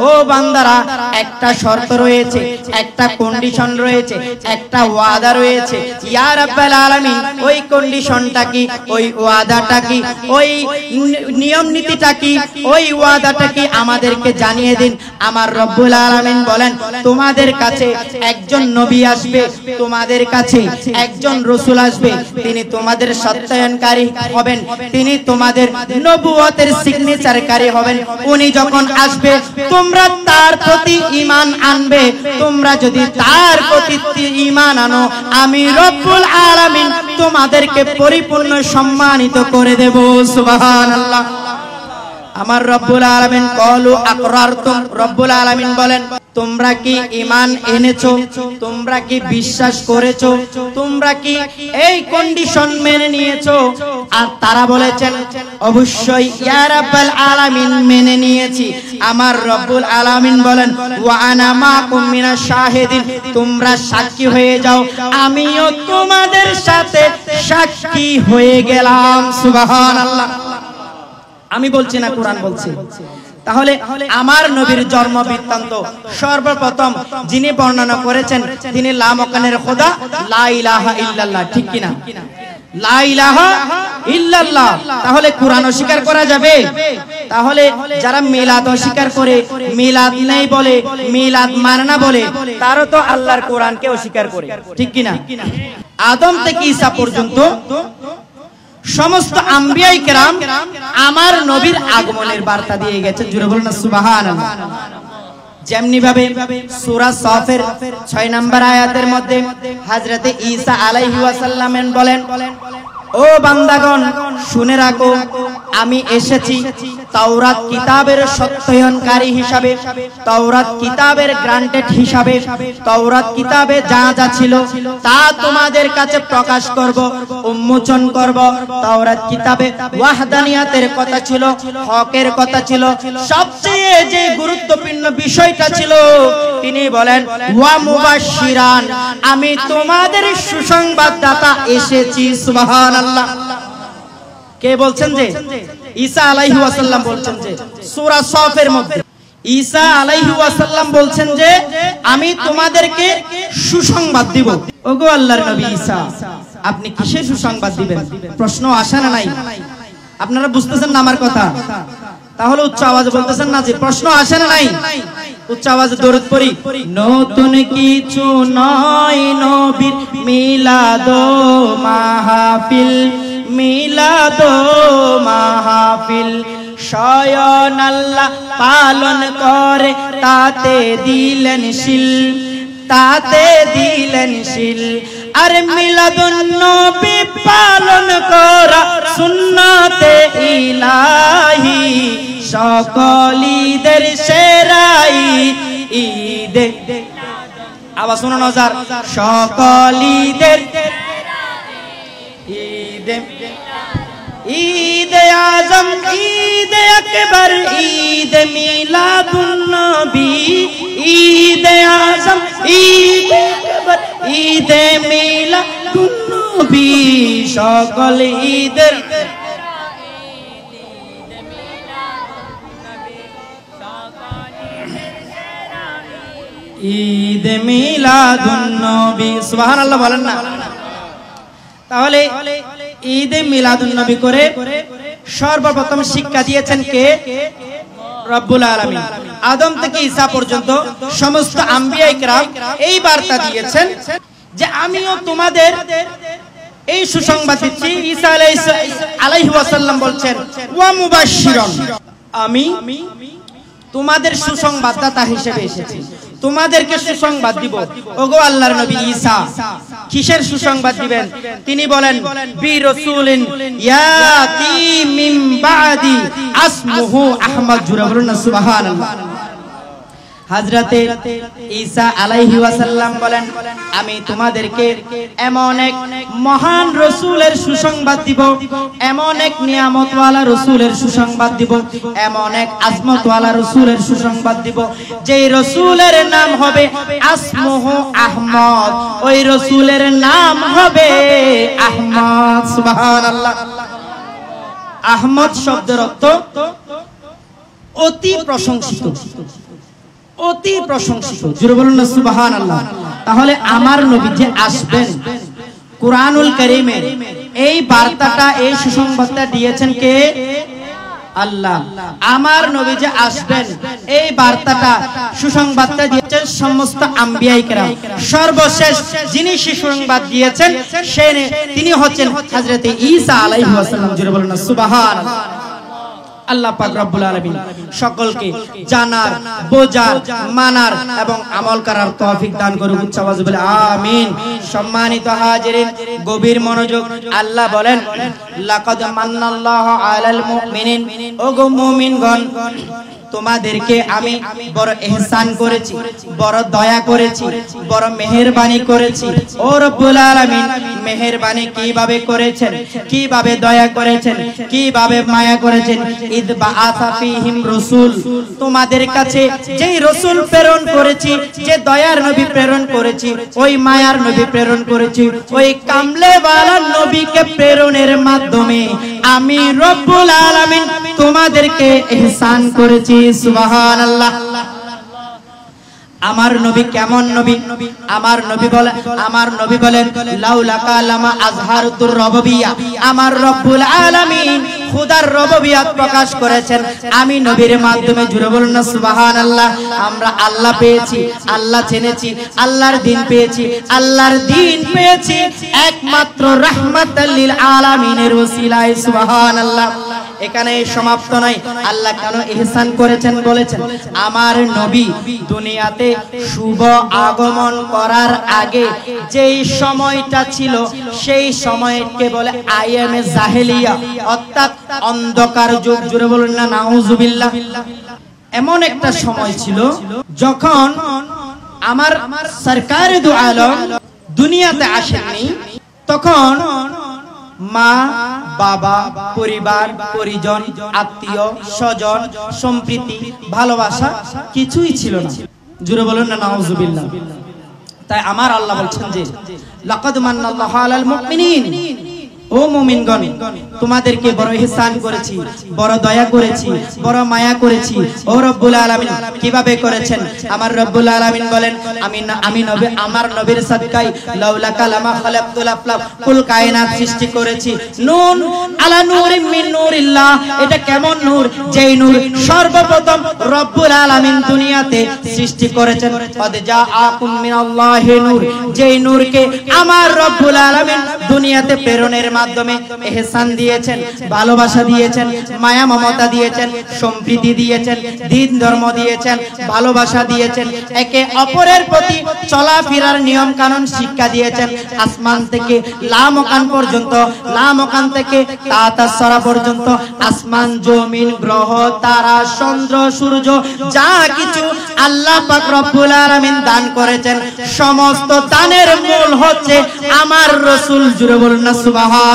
ও বান্দারা, একটা শর্ত রয়েছে, একটা কন্ডিশন রয়েছে, একটা ওয়াদা রয়েছে। ইয়া রাব্বাল আলামিন, ওই কন্ডিশনটা কি, ওই ওয়াদাটা কি, ওই নিয়ম নীতিটা কি, ওই ওয়াদাটা কি আমাদেরকে জানিয়ে দিন। আমার রব্বুল আলামিন বলেন তোমাদের কাছে একজন নবী আসবে, তোমাদের কাছে একজন রাসূল আসবে, তিনি তোমাদের সত্যায়নকারী হবেন, তিনি তোমাদের নবুয়তের সিগনেচারকারী হবেন। উনি যখন আসবে তোমরা তার প্রতি ঈমান আনবে, তোমরা যদি তার প্রতি ঈমান আনো আমি রব্বুল আলামিন তোমাদেরকে পরিপূর্ণ সম্মানিত করে দেব। সুবহানাল্লাহ। আমার রব্বুল আলামিন ক্বালু আকরারতুম, রব্বুল আলামিন বলেন তোমরা কি ঈমান এনেছো, তোমরা কি বিশ্বাস করেছো, তোমরা কি এই কন্ডিশন মেনে নিয়েছো? আর তারা বলেছেন অবশ্যই ইয়া রাব্বাল আলামিন মেনে নিয়েছি। আমার রব্বুল আলামিন বলেন ওয়া আনা মাকুম মিনাশ শাহিদিন, তোমরা সাক্ষী হয়ে যাও, আমিও তোমাদের সাথে সাক্ষী হয়ে গেলাম। সুবহানাল্লাহ। আমি বলছি না, কোরআন বলছে। তাহলে আমার নবীর জন্ম বৃত্তান্ত সর্বপ্রথম যিনি বর্ণনা করেছেন তিনি লা মাকানের খোদা, লা ইলাহা ইল্লাল্লাহ। ঠিক কিনা? লা ইলাহা ইল্লাল্লাহ। তাহলে কোরআন অস্বীকার করা যাবে? তাহলে যারা মিলাদ অস্বীকার করে, মিলাদ নেই বলে, মিলাদ মানে না বলে, তারও তো আল্লাহর কোরআনকে অস্বীকার করে। ঠিক কিনা? আদম থেকে ঈসা পর্যন্ত সমস্ত আম্বিয়ায়ে কেরাম আমার নবীর আগমনের বার্তা দিয়ে গেছে। জুড়ে বলুন না সুবহানাল্লাহ। যেমনি ভাবে সূরা সফের 6 নম্বর আয়াতের মধ্যে হযরতে ঈসা আলাইহি ওয়াসাল্লাম বলেন ও বান্দাগণ শুনে রাখো, আমি এসেছি তাওরাত কিতাবের সত্যায়নকারী হিসাবে, তাওরাত কিতাবের গ্রান্টেড হিসাবে, তাওরাত কিতাবে যা যা ছিল তা তোমাদের কাছে প্রকাশ করব, উন্মোচন করব। তাওরাত কিতাবে ওয়াহদানিয়াতের কথা ছিল, হকের কথা ছিল, সবচেয়ে যে গুরুত্বপূর্ণ বিষয়টা ছিল তিনি বলেন ওয়া মুবাশশিরান, আমি তোমাদের সুসংবাদদাতা এসেছি। সুবহানাল্লাহ। কে বলছেন? যে ঈসা আলাইহি ওয়াসাল্লাম বলছেন যে সূরা সফের মধ্যে ঈসা আলাইহি ওয়াসাল্লাম বলছেন যে আমি তোমাদেরকে সুসংবাদ দিব। ওগো আল্লাহর নবী ঈসা, আপনি কিসের সুসংবাদ দিবেন? প্রশ্ন আসে না নাই? আপনারা বুঝতেছেন না আমার কথা? তাহলে উচ্চ আওয়াজে বলতেছেন না যে প্রশ্ন আসে না নাই? উচ্চ আওয়াজে দরুদ পড়ি। নতুন কিছু নয় নবীর মিলাদ মাহফিল, মিলাদ মাহফিল, স্বয়ং আল্লাহ পালন করে তাতে দিলেন শিল, তাতে দিলেন শিল। আর মিলাদুন নবী পালন করা সুন্নতে ইলাহি, সকল ঈদের সেরা ঈদ। আওয়াজ শুনুন নজার, সকল ঈদের ঈদ ঈদ আজম, ঈদ আকবার, ঈদ মিলাদুন নবী, ঈদ আজম, ঈদ আকবার, ঈদ মিলাদুন নবী, সকল ঈদের ঈদ মিলাদুন নবী। সুবহানাল্লাহ বলেন না। তাহলে ঈদ মিলাদুন নবী করে সর্বপ্রথম শিক্ষা দিয়েছেন কে? রব্বুল আলামিন। আদম থেকে ঈসা পর্যন্ত সমস্ত আম্বিয়া ইকরাম এই বার্তা দিয়েছেন যে আমিও তোমাদের এই সুসংবাদ দিচ্ছি। ঈসা আলাইহিস ওয়াসাল্লাম বলছেন ওয়া মুবাশশিরান, আমি তোমাদের সুসংবাদদাতা হিসেবে এসেছি, তোমাদেরকে সুসংবাদ দিব। ওগো আল্লাহর নবী ঈসা কিসের সুসংবাদ দিবেন? তিনি বলেন বি রাসূলিন ইয়াতি মিন বাদি আসমুহু আহমদ। জুরা বলুন না সুবহানাল্লাহ। হযরতে ঈসা আলাইহিস ওয়াসাল্লাম বলেন আমি তোমাদেরকে এমন এক মহান রাসূলের সুসংবাদ দিব, এমন এক নিয়ামতওয়ালা রাসূলের সুসংবাদ দিব, এমন এক আজমতওয়ালা রাসূলের সুসংবাদ দিব, যেই রাসূলের নাম হবে আসমুহু আহমদ, ওই রাসূলের নাম হবে আহমদ। সুবহানাল্লাহ। আহমদ শব্দের অর্থ অতি প্রশংসিত, অতি প্রশংসিত। জোরে বলুন না সুবহানাল্লাহ। তাহলে আমার নবী যে আসবেন, কুরআনুল কারীমে এই বার্তাটা, এই সুসংবাদটা দিয়েছেন কে? আল্লাহ। আমার নবী যে আসবেন এই বার্তাটা, সুসংবাদটা দিয়েছেন সমস্ত আম্বিয়া ইকরাম। সর্বশেষ যিনি সুসংবাদ দিয়েছেন তিনি হচ্ছেন হযরতে ঈসা আলাইহিস সালাম। জোরে বলুন না সুবহানাল্লাহ। আল্লাহ পাক রব্বুল আলামিন সকলকে জানার, বোঝার, মানার এবং আমল করার তৌফিক দান করুক। উচ্চ আওয়াজে বলে আমিন। সম্মানিত হাজিরিন, গভীর মনোযোগ। আল্লাহ বলেন লাকাদ মান্নাল্লাহু আলাল মুমিনিন, ওগো মুমিনগণ তোমাদেরকে আমি বড় ইহসান করেছি, বড় দয়া করেছি, বড় মেহেরবানি করেছি। ও রব্বুল আলামিন মেহেরবানি কিভাবে করেছেন, কিভাবে দয়া করেছেন, কিভাবে মায়া করেছেন? ইদ বাআসা ফীহিম রাসূল, তোমাদের কাছে যেই রাসূল প্রেরণ করেছি, যে দয়ার নবী প্রেরণ করেছি, ওই মায়ার নবী প্রেরণ করেছি, ওই কামলেওয়ালা নবীকে প্রেরণের মাধ্যমে আমি রব্বুল আলামিন তোমাদেরকে ইহসান করেছি। সুবহানাল্লাহ। আমার নবী কেমন নবী? আমার নবী বলেন লাউলাকা লামা আজহারুতুর রববিয়া, আমার রব্বুল আলামিন খুদার রববিয়াত প্রকাশ করেছেন আমি নবীর মাধ্যমে। জুড়ে বলুন না সুবহানাল্লাহ। আমরা আল্লাহ পেয়েছি, আল্লাহ জেনেছি, আল্লাহর দ্বীন পেয়েছি, আল্লাহর দ্বীন পেয়েছি একমাত্র রাহমাতাল লিল আলামিনের ওসিলায়। সুবহানাল্লাহ। এখানে সমাপ্ত নয়। আল্লাহ কেন ইহসান করেছেন বলেছেন আমার নবী দুনিয়াতে শুভ আগমন করার আগে যেই সময়টা ছিল সেই সময়কে বলে আইয়ামে জাহেলিয়া, অর্থাৎ অন্ধকার যুগ। জুড়ে বলুন না নাউজুবিল্লাহ। এমন একটা সময় ছিল যখন আমার সরকারে দু আলম দুনিয়াতে আসেননি, তখন মা, বাবা, পরিবার, পরিজন, আত্মীয় স্বজন, সম্প্রীতি, ভালোবাসা কিছুই ছিল না। জুড়ে বলুন না নাউজুবিল্লাহ। তাই আমার আল্লাহ বলছেন যে লাকাদ মান্নাল্লাহু আলাল মুমিনিন, ও মুমিনগণ তোমাদেরকে বড় ইহসান করেছি, বড় দয়া করেছি, বড় মায়া করেছি। ও রব্বুল আলামিন কিভাবে করেছেন? আমার রব্বুল আলামিন বলেন আমি নবী, আমার নবীর সাদকায় লাউলা কালামা খালাকতুল আফলাক, কুল কায়নাত সৃষ্টি করেছি। নূর আলা নূরিন মিন নূরিল্লাহ, এটা কেমন নূর? যেই নূর সর্বপ্রথম রব্বুল আলামিন দুনিয়াতে সৃষ্টি করেছেন। কদ জাআকুম মিনাল্লাহি নূর, যেই নূরকে আমার রব্বুল আলামিন দুনিয়াতে প্রেরণের মাধ্যমে ইহসান দিয়েছেন, ভালোবাসা দিয়েছেন, মায়া মমতা দিয়েছেন, সম্প্রীতি দিয়েছেন, দ্বীন ধর্ম দিয়েছেন, ভালোবাসা দিয়েছেন, একে অপরের প্রতি চলাফেরার নিয়ম কানুন শিক্ষা দিয়েছেন। আসমান থেকে লামকান পর্যন্ত, লামকান থেকে তাতাসরা পর্যন্ত, আসমান, জমিন, গ্রহ, তারা, চন্দ্র, সূর্য, যা কিছু আল্লাহ পাক রব্বুল আলামিন দান করেছেন, সমস্ত দানের মূল হচ্ছে আমার রাসূল। জুড়ে বলুন না সুবহানাল্লাহ।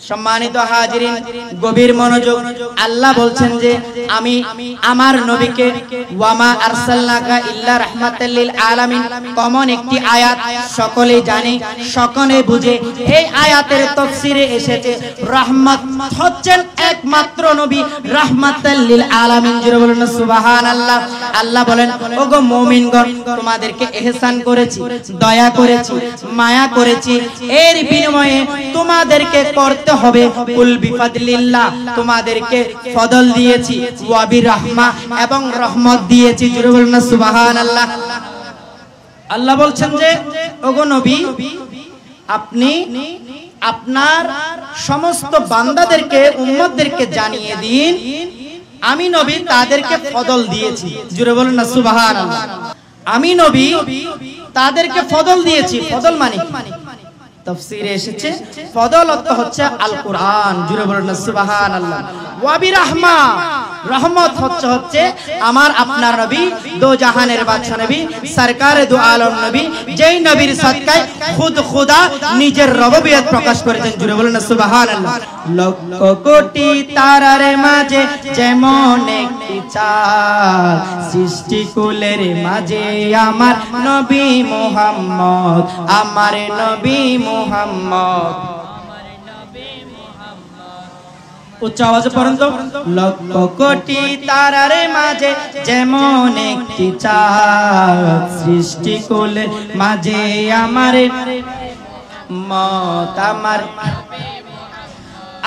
সম্মানিত হাজিরিন, গভীর মনোযোগ। আল্লাহ বলছেন যে আমি আমার নবীকে ওয়ামা আরসালনাকা ইল্লা রাহমাতাল লিল আলামিন, কমন একটি আয়াত, সকলেই জানে, সকলে বুঝে। এই আয়াতের তাফসীরে এসেছে রহমত হচ্ছেন একমাত্র নবী, রাহমাতাল লিল আলামিন। জোরে বলুন সুবহানাল্লাহ। আল্লাহ বলেন, ওগো মুমিনগণ, তোমাদেরকে ইহসান করেছি, দয়া করেছি, মায়া করেছি, এর বিনিময়ে তোমাদেরকে করতে হবে কুল বিফাদলিল্লাহ, তোমাদেরকে ফদল দিয়েছি, ওয়া বিরহমা, এবং রহমত দিয়েছি। জোরে বলুন সুবহানাল্লাহ। আল্লাহ বলছেন যে ওগো নবী, আপনি আপনার সমস্ত বান্দাদেরকে, উম্মতদেরকে জানিয়ে দিন আমি নবী তাদেরকে ফদল দিয়েছি। জোরে বলুন না সুবহানাল্লাহ। আমি নবী তাদেরকে ফদল দিয়েছি। ফদল মানে তাফসীরে এসেছে ফদল অর্থ হচ্ছে আল কোরআন। জোরে বলুন না সুবহানাল্লাহ। ওয়া বিরহমা, রহমত হচ্ছে আমার আপনার নবী, দো জাহানের বাদশা নবী, সরকারে দো আলম নবী, যেই নবীর সদকায় খুদ খোদা নিজের রববিয়ত প্রকাশ করেছেন। জোরে বলুন না সুবহানাল্লাহ। লক্ষ কোটি তারার মাঝে যেমন একটি চাঁদ, সৃষ্টিকুলের মাঝে আমার নবী মুহাম্মদ, আমার নবী মুহাম্মদ। উচ্চ আওয়াজে পড়ুন তো। লক্ষ কোটি তারার মাঝে যেমন একটি চাঁদ, সৃষ্টিকুলের মাঝে আমার মত, আমার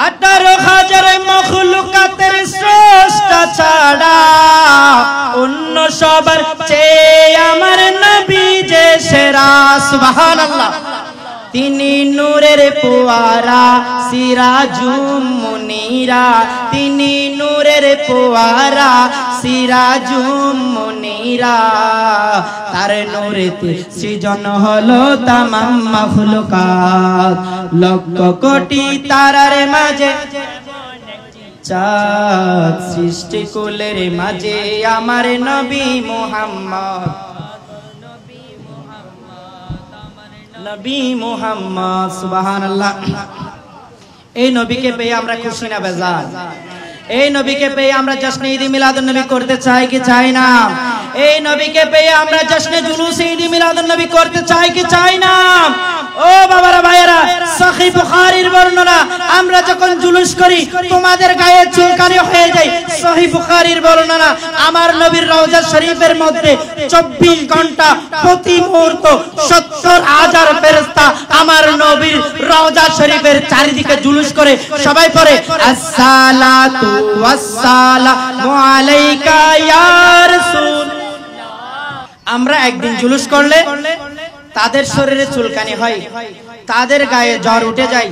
18,000 মখলুকাতের স্রষ্টা ছাড়া অন্য সবার চেয়ে আমার নবী যে সেরা। সুবহানাল্লাহ। তিনি নূরের পোয়ারা, সিরাজুম মুনিরা, তিনি নূরের পোয়ারা, সিরাজুম মুনিরা, তার নূরেতে সৃজন হলো তামাম মাখলুকাত। লক্ষ কোটি তারার মাঝে চাঁদ, সৃষ্টিকুলের মাঝে আমার নবী মুহাম্মদ, নবী মুহাম্মদ। সুবহানাল্লাহ। এই নবীকে পেয়ে আমরা খুশি না বেজার? এই নবীকে পেয়ে আমরা জশ্নে ঈদ মিলাদুন নবী করতে চাই কি চাই না? এই নবীকে পেয়ে আমরা জশ্নে জুলুস ঈদ মিলাদুন নবী করতে চাই কি চাই না? ও বাবারা ভাইয়েরা, সহিহ বুখারীর বর্ণনা, আমরা যখন জুলুস করি তোমাদের গায়ে চুলকানি হয়ে যায়। সহিহ বুখারীর বর্ণনা, আমার নবীর রওজা শরীফের মধ্যে 24 ঘন্টা প্রতি মুহূর্ত 70,000 ফেরেশতা আমার নবীর রওজা শরীফের চারিদিকে জুলুস করে। সবাই পড়ে আসসালাতু ওয়াসসালামু আলাইকা ইয়া রাসূল। আমরা একদিন জুলুস করলে তাদের শরীরে চুলকানি হয়, তাদের গায়ে জ্বর উঠে যায়।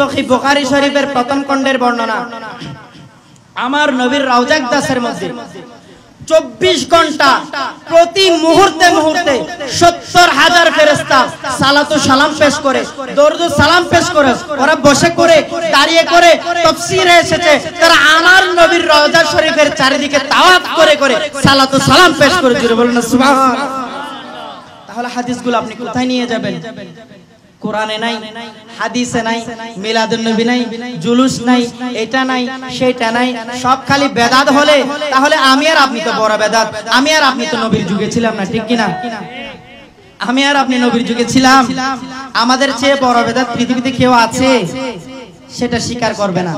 সহিহ বুখারী শরীফের প্রথম খণ্ডের বর্ণনা, আমার নবীর রওজা আকদাসের মধ্যে 24 ঘন্টা প্রতি মুহূর্তে মুহূর্তে 70,000 ফেরেশতা সালাতু সালাম পেশ করে, দরুদ সালাম পেশ করে। ওরা বসে করে, দাঁড়িয়ে করে, তাফসীরে এসেছে তারা আমার নবীর রওজা শরীফের চারিদিকে তাওয়াফ করে করে সালাতু সালাম পেশ করে। জোরে বলুন না সুবহানাল্লাহ। তাহলে হাদিসগুলো আপনি কোথায় নিয়ে যাবেন? কোরআনে নাই, হাদিসে নাই, মিলাদুন নবী নাই, জুলুস নাই, এটা নাই, সেটা নাই, সব খালি বেদাত হলে তাহলে আমি আর আপনি তো বড় বেদাত। আমি আর আপনি তো নবীর যুগে ছিলাম না, ঠিক কি না? আমি আর আপনি নবীর যুগে ছিলাম, আমাদের চেয়ে বড় বেদাত পৃথিবীতে কেউ আছে? সেটা স্বীকার করবে না।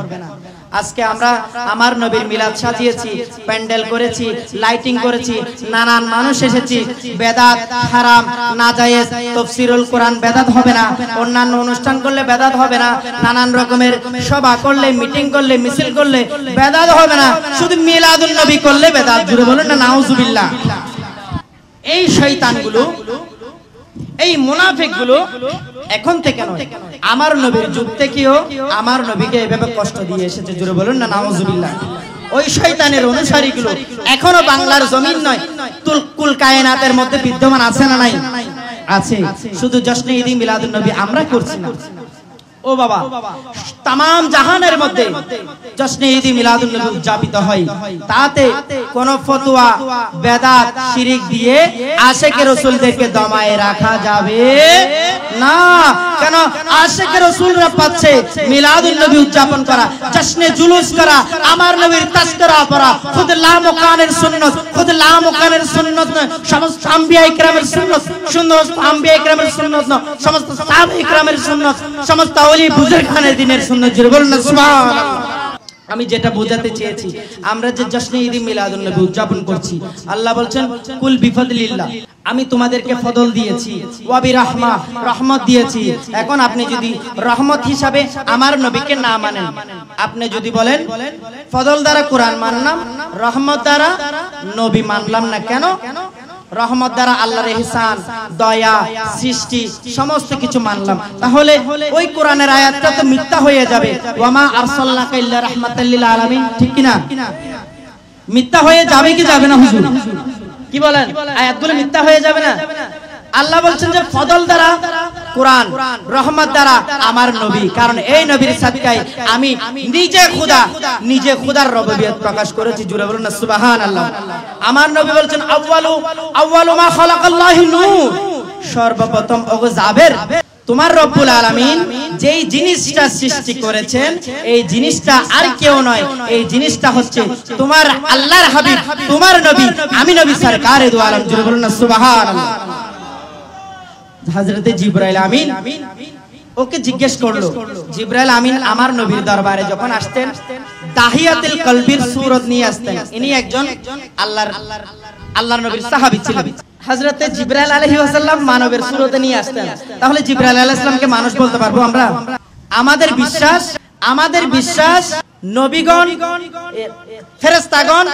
আজকে আমরা আমার নবীর মিলাদ সাজিয়েছি, প্যান্ডেল করেছি, লাইটিং করেছি, নানান মানুষ এসেছি। বেদাত হারাম, নাজায়েজ, তাফসীরুল কোরআন বেদাত হবে না, অন্যান্য অনুষ্ঠান করলে বেদাত হবে না, নানান রকমের সভা করলে, মিটিং করলে, মিছিল করলে বেদাত হবে না, শুধু মিলাদুন নবী করলে বেদাত। জুড়ে বলেন না নাউজুবিল্লাহ। এই শয়তানগুলো, এই মুনাফিকগুলো এখন থেকে নয়, আমার নবীর যুগ থেকেও আমার নবীকে এভাবে কষ্ট দিয়ে এসেছে। জোরে বলুন না নাউজুবিল্লাহ। ওই শয়তানের অনুসারীগুলো এখনো বাংলার জমিন নয়, কুল কায়নাতের মধ্যে বিদ্যমান আছে না নাই? আছে। শুধু জশ্নে ঈদ মিলাদুন নবী আমরা করছি না। ও বাবা, तमाम জাহানের মধ্যে জশ্নে ঈদ মিলাদুন নবী উদযাপিত হয়। তাতে কোন ফতোয়া, বেদাত, শিরক দিয়ে আশিকে রাসূলদেরকে দমায়ে রাখা যাবে না, কেন আশিক রাসূলরা পাচ্ছে মিলাদুন নবী উদযাপন করা, জশ্নে জুলুস করা, আমার নবীর তাজকিরা পড়া, খুদ লামকানের সুন্নাত, খুদ লামকানের সুন্নাত না, সমস্ত আম্বিয়া ইকরামের সুন্নাত, সমস্ত আম্বিয়া ইকরামের সুন্নাত না, সমস্ত সাহাবা ইকরামের সুন্নাত, সমস্ত ওলি বুজুর্গানের দিনের সুন্নাত। জোরে বলুন না সুবহানাল্লাহ। আমি যেটা বোঝাতে চেয়েছি, আমরা যে জশ্নে ঈদ মিলাদুন নবী উদযাপন করছি, আল্লাহ বলছেন কুল বিফাদলিল্লাহ, আমি তোমাদেরকে ফজল দিয়েছি, ওয়া বিরাহমা, রহমত দিয়েছি। এখন আপনি যদি রহমত হিসাবে আমার নবীকে না মানেন, আপনি যদি বলেন ফজল দ্বারা কোরআন মানলাম, রহমত দ্বারা নবী মানলাম না, কেন? রহমত দ্বারা আল্লাহর ইহসান, দয়া, সৃষ্টি সমস্ত কিছু মানলাম, তাহলে ওই কোরআনের আয়াতটা তো মিথ্যা হয়ে যাবে। ওয়ামা আরসালনাকা ইল্লা রাহমাতাল লিল আলামিন, ঠিক কি না? মিথ্যা হয়ে যাবে কি যাবে না হুজুর? কি বলেন? আয়াতগুলো মিথ্যা হয়ে যাবে না? আল্লাহ বলছেন যে ফজল দ্বারা কোরআন, রহমত দ্বারা আমার নবী, কারণ এই নবীর সাদকায় আমি নিজে খোদার রুবুবিয়ত প্রকাশ করেছি। জোরে বলুন না সুবহানাল্লাহ। আমার নবী বলছেন আউয়ালু মা খালাকাল্লাহু নূর, সর্বপ্রথম ওগো জাবের তোমার রব্বুল আলামিন যেই জিনিসটা সৃষ্টি করেছেন, এই জিনিসটা আর কেউ নয়, এই জিনিসটা হচ্ছে তোমার আল্লাহর হাবিব, তোমার নবী, আমি নবী সরকারে দু আলম। জোরে বলুন না সুবহানাল্লাহ। হযরতে জিবরাইল আমিন ওকে জিজ্ঞেস করলো, জিবরাইল আমিন আমার নবীর দরবারে যখন আসতেন, দাহিয়াতুল কলবির সূরত নিয়ে আসতেন। ইনি একজন আল্লাহর নবীর সাহাবী ছিলেন। হযরতে জিবরাইল আলাইহিস সালাম মানবের সূরতে নিয়ে আসতেন। তাহলে জিবরাইল আলাইহিস সালামকে মানুষ বলতে পারবো আমরা? আমাদের বিশ্বাস নবীগণ, ফেরেশতাগণ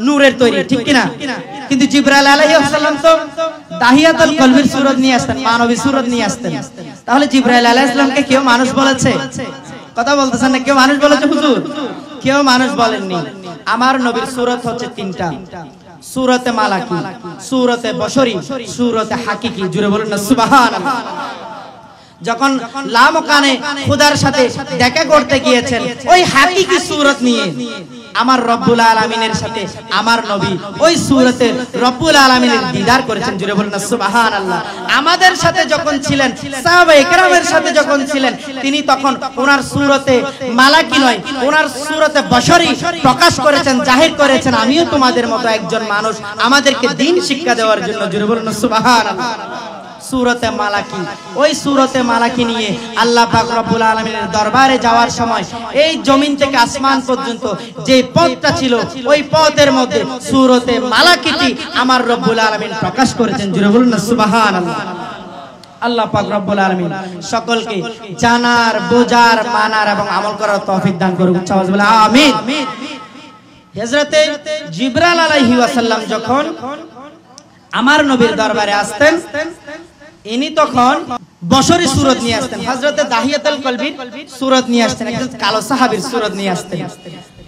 নূরের তৈরি, ঠিক কি না? কিন্তু জিবরাইল আলাইহিস সালাম তো দাহিয়াতুল কলবির সূরত নিয়ে আসতেন, মানবী সূরত নিয়ে আসতেন। তাহলে জিবরাইল আলাইহিস সালামকে কেউ মানুষ বলেছে? কথা বলতেছেন না? কেউ মানুষ বলেছে হুজুর? কেউ মানুষ বলেননি। আমার নবীর সূরত হচ্ছে তিনটা: সূরতে মালাকি, সূরতে বশরি, সূরতে হাকিকি। জোরে বলুন না সুবহানাল্লাহ। যখন লামকানে খোদার সাথে দেখা করতে গিয়েছেন, ওই হাকিকি সূরত নিয়ে আমার রব্বুল আলামিনের সাথে আমার নবী ওই সূরতে রব্বুল আলামিনের দিদার করেছেন। জোরে বলুন না সুবহানাল্লাহ। আমাদের সাথে যখন ছিলেন, সাহাবায়ে কেরামের সাথে যখন ছিলেন, তিনি তখন ওনার সূরতে মালাকি নয়, ওনার সূরতে বশরি প্রকাশ করেছেন, জাহির করেছেন, আমিও তোমাদের মতো একজন মানুষ, আমাদেরকে দ্বীন শিক্ষা দেওয়ার জন্য। জোরে বলুন না সুবহানাল্লাহ। সূরতে মালাকি, ওই সূরতে মালাকি নিয়ে আল্লাহ পাক রব্বুল আলামিনের দরবারে যাওয়ার সময় এই জমিন থেকে আসমান পর্যন্ত যে পথটা ছিল, ওই পথের মধ্যে সূরতে মালাকিটি আমার রব্বুল আলামিন প্রকাশ করেছেন। জোরে বলুন না সুবহানাল্লাহ। আল্লাহ পাক রব্বুল আলামিন সকলকে জানার, বোঝার, মানার এবং আমল করার তৌফিক দান করুক। আওয়াজ বলে আমিন। হযরতে জিবরাইল আলাইহিস সালাম যখন আমার নবীর দরবারে আসতেন, ইনি তখন বশরি সূরত নিয়ে আসতেন, হযরতে দাহিয়াতুল কলবির সূরত নিয়ে আসতেন, একজন কালো সাহাবীর সূরত নিয়ে আসতেন।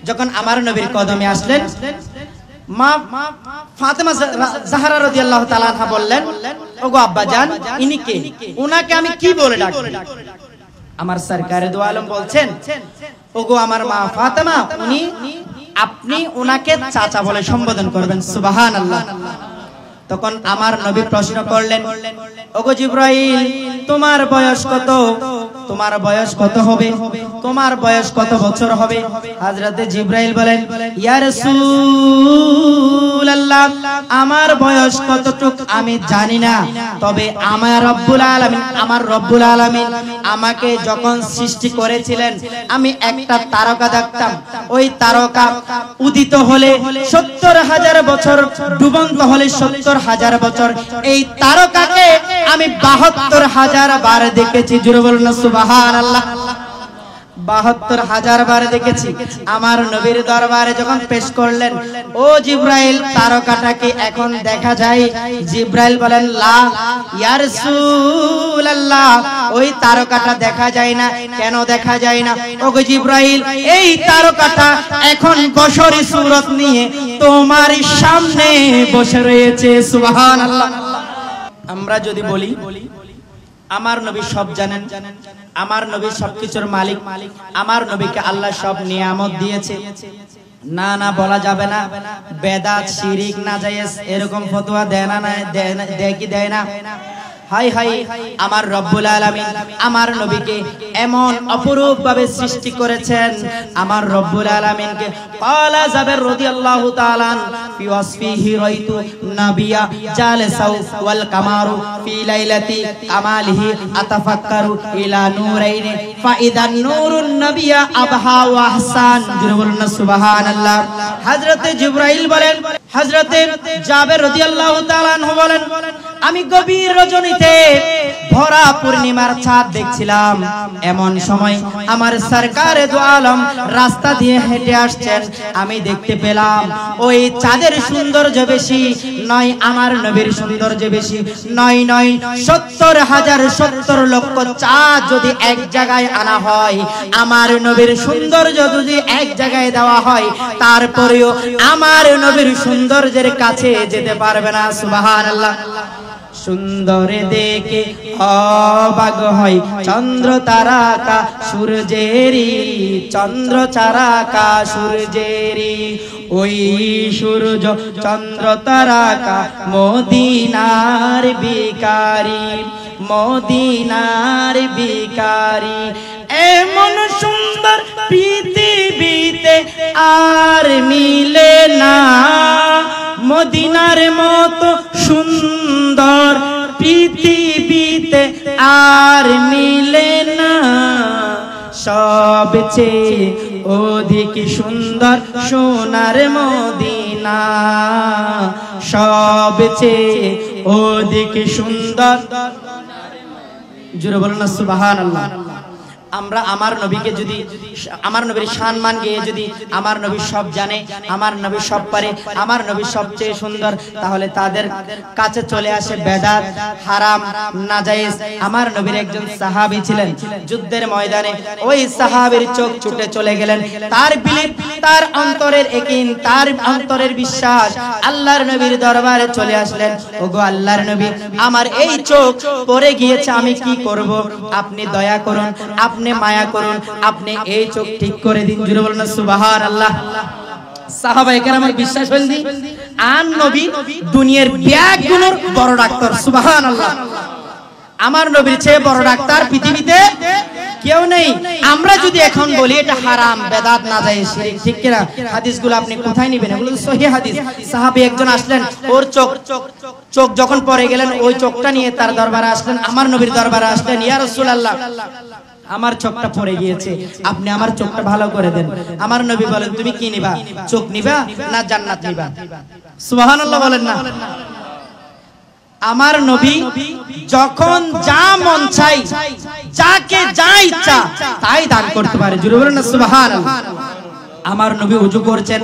যখন আমার নবীর কদমে আসলেন, মা ফাতেমা জাহরা রাদিয়াল্লাহু তাআলা আনহা বললেন, ওগো আব্বাজান, ইনি কে? উনাকে আমি কি বলে ডাকবো? আমার সরকারে দু আলম বলছেন, ওগো আমার মা ফাতেমা, আপনি উনাকে চাচা বলে সম্বোধন করবেন। সুবহানাল্লাহ। তখন আমার নবী প্রশ্ন করলেন, ওগো জিবরাইল, তোমার বয়স কত? তোমার বয়স কত হবে? তোমার বয়স কত বছর হবে? হযরতে জিবরাইল বলেন, ইয়া রাসূলুল্লাহ, আমার বয়স কতটুক আমি জানি না, তবে আমার রব্বুল আলামিন আমাকে যখন সৃষ্টি করেছিলেন, আমি একটা তারকা দেখতাম, ওই তারকা উদিত হলে ৭০,০০০ বছর, ডুবন্ত হলে ৭০,০০০ বছর, এই তারকাকে আমি ৭২,০০০ বার দেখেছি। জোরে বলুন না সুবহানাল্লাহ। ৭২,০০০ বার দেখেছি। আমার নবীর দরবারে যখন পেশ করলেন, ও জিবরাইল, তারকাটাকে এখন দেখা যায়? জিবরাইল বলেন, লা ইয়া রাসূলুল্লাহ, ওই তারকাটা দেখা যায় না। কেন দেখা যায় না? ওগো জিবরাইল, এই তারকাটা এখন বশরি সূরত নিয়ে তোমার সামনে বসে রয়েছে। সুবহানাল্লাহ। আমরা যদি বলি আমার নবী সব জানেন, আমার নবী সবকিছুর মালিক, আমার নবীকে আল্লাহ সব নিয়ামত দিয়েছে, না না বলা যাবে না। বেদাত, শিরিক, নাজায়েজ এরকম ফতোয়া দেয় না, দেয় কি দেয় না? হাই হাই আমার রব্বুল আলামিন আমার নবীকে এমন অপরূপ ভাবে সৃষ্টি করেছেন। আমার রব্বুল আলামিনকে ক্বালা জাবের রাদিয়াল্লাহু তাআলা ফি ওয়াসফিহি রাইতু নাবিয়া জালাসাউ ওয়াল কামারু ফি লাইলাতি কামালিহি আতাফাক্কারু ইলা নূরাইনি ফাইদান নূরুন নাবিয়া আবহা ওয়া আহসান। জোরে বলুন না সুবহানাল্লাহ। হযরতে জিবরাইল বলেন, হযরতে জাবের রাদিয়াল্লাহু তাআলা আনহু বলেন, আমি গভীর রজনীতে ভরা পূর্ণিমার চাঁদ দেখছিলাম। এমন সময় আমার সরকারে দু আলম রাস্তা দিয়ে হেঁটে আসছেন। আমি দেখতে পেলাম ওই চাঁদের সৌন্দর্য বেশি নয়, আমার নবীর সৌন্দর্য বেশি নয়। 70,000 70 লক্ষ চাঁদ যদি এক জায়গায় আনা হয়, আমার নবীর সৌন্দর্য যদি এক জায়গায় দেওয়া হয়, তারপরেও আমার নবীর সৌন্দর্যের কাছে যেতে পারবে না। সুবহানাল্লাহ। সুন্দর দেখে অবাক হয় চন্দ্র তারাকা সূর্যেরি, চন্দ্র তারাকা সূর্যেরি। ওই সূর্য চন্দ্র তারাকা মদিনার ভিখারি, মদিনার ভিখারি। এমন সুন্দর পৃথিবীতে আর মিলে না, মদিনার মতো সুন্দর পৃথিবীতে আর মিলে না। সবচেয়ে অধিক সুন্দর সোনার মদিনা, সবচেয়ে অধিক সুন্দর। জোরে বলুন না সুবহানাল্লাহ। আমরা আমার নবীকে যদি, আমার নবীর সম্মান গিয়ে যদি আমার নবী সব জানে, আমার নবী সব পারে, আমার নবী সবচেয়ে সুন্দর, তাহলে তাদের কাছে চলে আসে বেদাত, হারাম, নাজায়েজ। আমার নবীর একজন সাহাবী ছিলেন, যুদ্ধের ময়দানে ওই সাহাবীর চোখ ছুটে চলে গেলেন। তার বিলিপ, তার অন্তরের ইয়াকিন, তার অন্তরের বিশ্বাস আল্লাহর নবীর দরবারে চলে আসলেন। ওগো আল্লাহর নবী, আমার এই চোখ পড়ে গিয়েছে, আমি কি করব? আপনি দয়া করুন, আপনি মায়া করুন, আপনি এই চোখ ঠিক করে দিন। জোরে বলুন না সুবহানাল্লাহ। সাহাবায়ে কেরামের বিশ্বাস হইল আন নবী দুনিয়ার ব্যাগ গুলোর বড় ডাক্তার। সুবহানাল্লাহ। আমার নবীর চেয়ে বড় ডাক্তার পৃথিবীতে কেউ নেই। আমরা যদি এখন বলি এটা হারাম, বেদাত, নাজায়েজ, শিরক, ঠিক কিনা? হাদিসগুলো আপনি কোথায় নেবেন? এগুলো সহিহ হাদিস। সাহাবী একজন আসলেন, ওর চোখ যখন পড়ে গেলেন, ওই চোখটা নিয়ে তার দরবারে আসলেন, আমার নবীর দরবারে আসলেন। ইয়া রাসূলুল্লাহ, আমার চোখটা পড়ে গিয়েছে, আপনি আমার চোখটা ভালো করে দেন। আমার নবী বলেন, তুমি কি নিবা? চোখ নিবা না জান্নাত নিবা? সুবহানাল্লাহ বলেন না। আমার নবী যখন যা মন চাই, যাকে যা ইচ্ছা তাই দান করতে পারে। জোরে বলেন না সুবহানাল্লাহ। আমার নবী ওযু করছেন,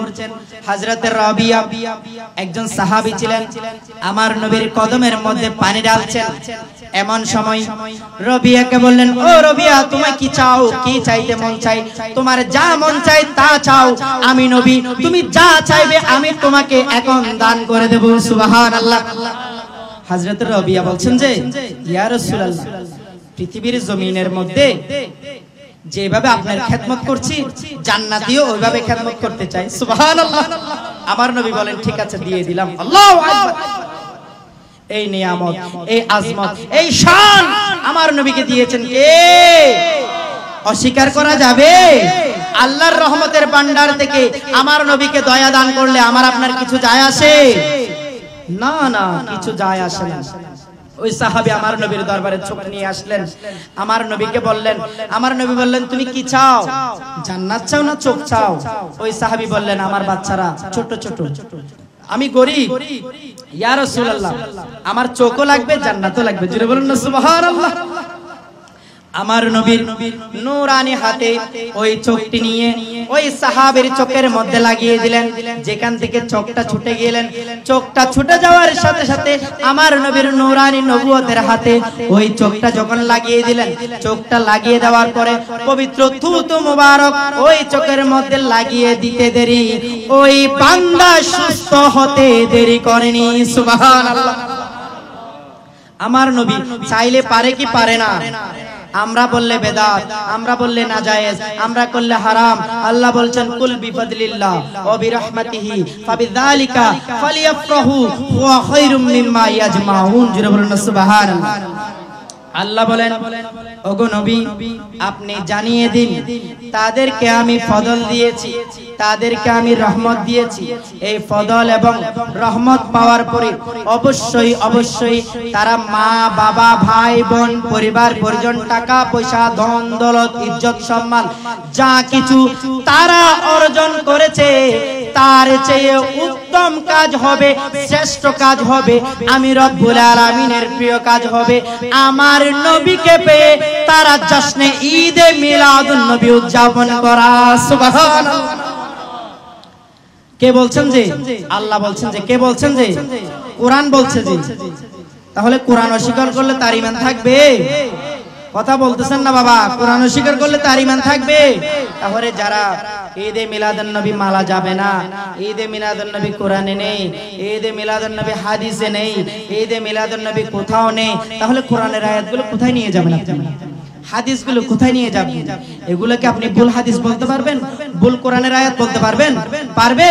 হযরতে রাবিয়া একজন সাহাবী ছিলেন, আমার নবীর কদমের মধ্যে পানি ঢালছেন। এমন সময় রবিয়াকে বললেন, ও রবিয়া, তুমি কি চাও? কি চাইতে মন চাই? তোমার যা মন চাই তা চাও, আমি নবী তুমি যা চাইবে আমি তোমাকে এখন দান করে দেব। সুবহানাল্লাহ। হযরতে রবিয়া বলছেন যে, ইয়া রাসূলুল্লাহ, পৃথিবীর জমিনের মধ্যে যেভাবে আপনার খেদমত করছি, জান্নাতিও ওইভাবে খেদমত করতে চাই। সুবহানাল্লাহ। আমার নবী বলেন, ঠিক আছে, দিয়ে দিলাম। আল্লাহু আকবার। এই নিয়ামত, এই আজমত, এই শান আমার নবীকে দিয়েছেন কে? অস্বীকার করা যাবে? আল্লাহর রহমতের ভান্ডার থেকে আমার নবীকে দয়া দান করলে আমার আপনার কিছু যায় আসে? না না, কিছু যায় আসে না। ওই সাহাবী আমার নবীর দরবারে চোখ নিয়ে আসলেন, আমার নবীকে বললেন, আমার নবী বললেন, তুমি কি চাও? জান্নাত চাও না চোখ চাও? ওই সাহাবী বললেন, আমার বাচ্চারা ছোট ছোট, আমি গরিব, ইয়া রাসূলুল্লাহ, আমার চোখও লাগবে, জান্নাতও লাগবে। জোরে বলুন না সুবহানাল্লাহ। আমার নবীর নূরানি হাতে ওই চোখটি নিয়ে ওই সাহাবীর চোখের মধ্যে লাগিয়ে দিলেন। যেখান থেকে চোখটা ছুটে গেলেন, চোখটা ছুটে যাওয়ার সাথে সাথে আমার নবীর নূরানি নবুয়তের হাতে ওই চোখটা যখন লাগিয়ে দিলেন, চোখটা লাগিয়ে দেওয়ার পরে পবিত্র থুতু মুবারক ওই চোখের মধ্যে লাগিয়ে দিতে দেরি ওই বান্দা সুস্থ হতে দেরি করেনি। সুবহানাল্লাহ। আমার নবী চাইলে পারে কি পারে না? আমরা বললে বেদাত, আমরা বললে নাজায়েজ, আমরা করলে হারাম। আল্লাহ বলছেন কুল বিফাদলিল্লাহ ওয়া বিরহমাতিহি ফাবিযালিকা ফালিয়াফরাহু ওয়া খায়রুম মিম্মা ইয়াজমাউন। জোরে বলুন সুবহানাল্লাহ। আল্লাহ বলেন ওগো নবী আপনি জানিয়ে দিন তাদেরকে আমি ফজল দিয়েছি, তাদেরকে আমি রহমত দিয়েছি। এই ফজল এবং রহমত পাওয়ার পরে অবশ্যই অবশ্যই তারা মা বাবা ভাই বোন পরিবার পরিজন টাকা পয়সা ধন দৌলত ইজ্জত সম্মান যা কিছু তারা অর্জন করেছে তার চেয়ে উত্তম কাজ হবে, শ্রেষ্ঠ কাজ হবে, আমি রব্বুল আলামিনের প্রিয় কাজ হবে আমার নবীকে পেয়ে তারা জশ্নে ঈদে মিলাদুন নবী উদযাপন করা। সুবহানাল্লাহ। কে বলছেন যে? আল্লাহ বলছেন যে। কে বলছেন যে? কোরআন বলছে যে। তাহলে কোরআন অস্বীকার করলে তার ঈমান থাকবে? কথা বলতেছেন না বাবা? কোরআন অস্বীকার করলে তার ঈমান থাকবে? তাহলে যারা ঈদে মিলাদুন নবী মালা যাবে না, ঈদে মিলাদুন নবী কোরআনে নেই, ঈদে মিলাদুন নবী হাদিসে নেই, ঈদে মিলাদুন নবী কোথাও নেই, তাহলে কোরআনের আয়াতগুলো কোথায় নিয়ে যাবেন আপনি? হাদিসগুলো কোথায় নিয়ে যাবেন? এগুলোকে আপনি ভুল হাদিস বলতে পারবেন? ভুল কোরআনের আয়াত বলতে পারবেন? পারবে?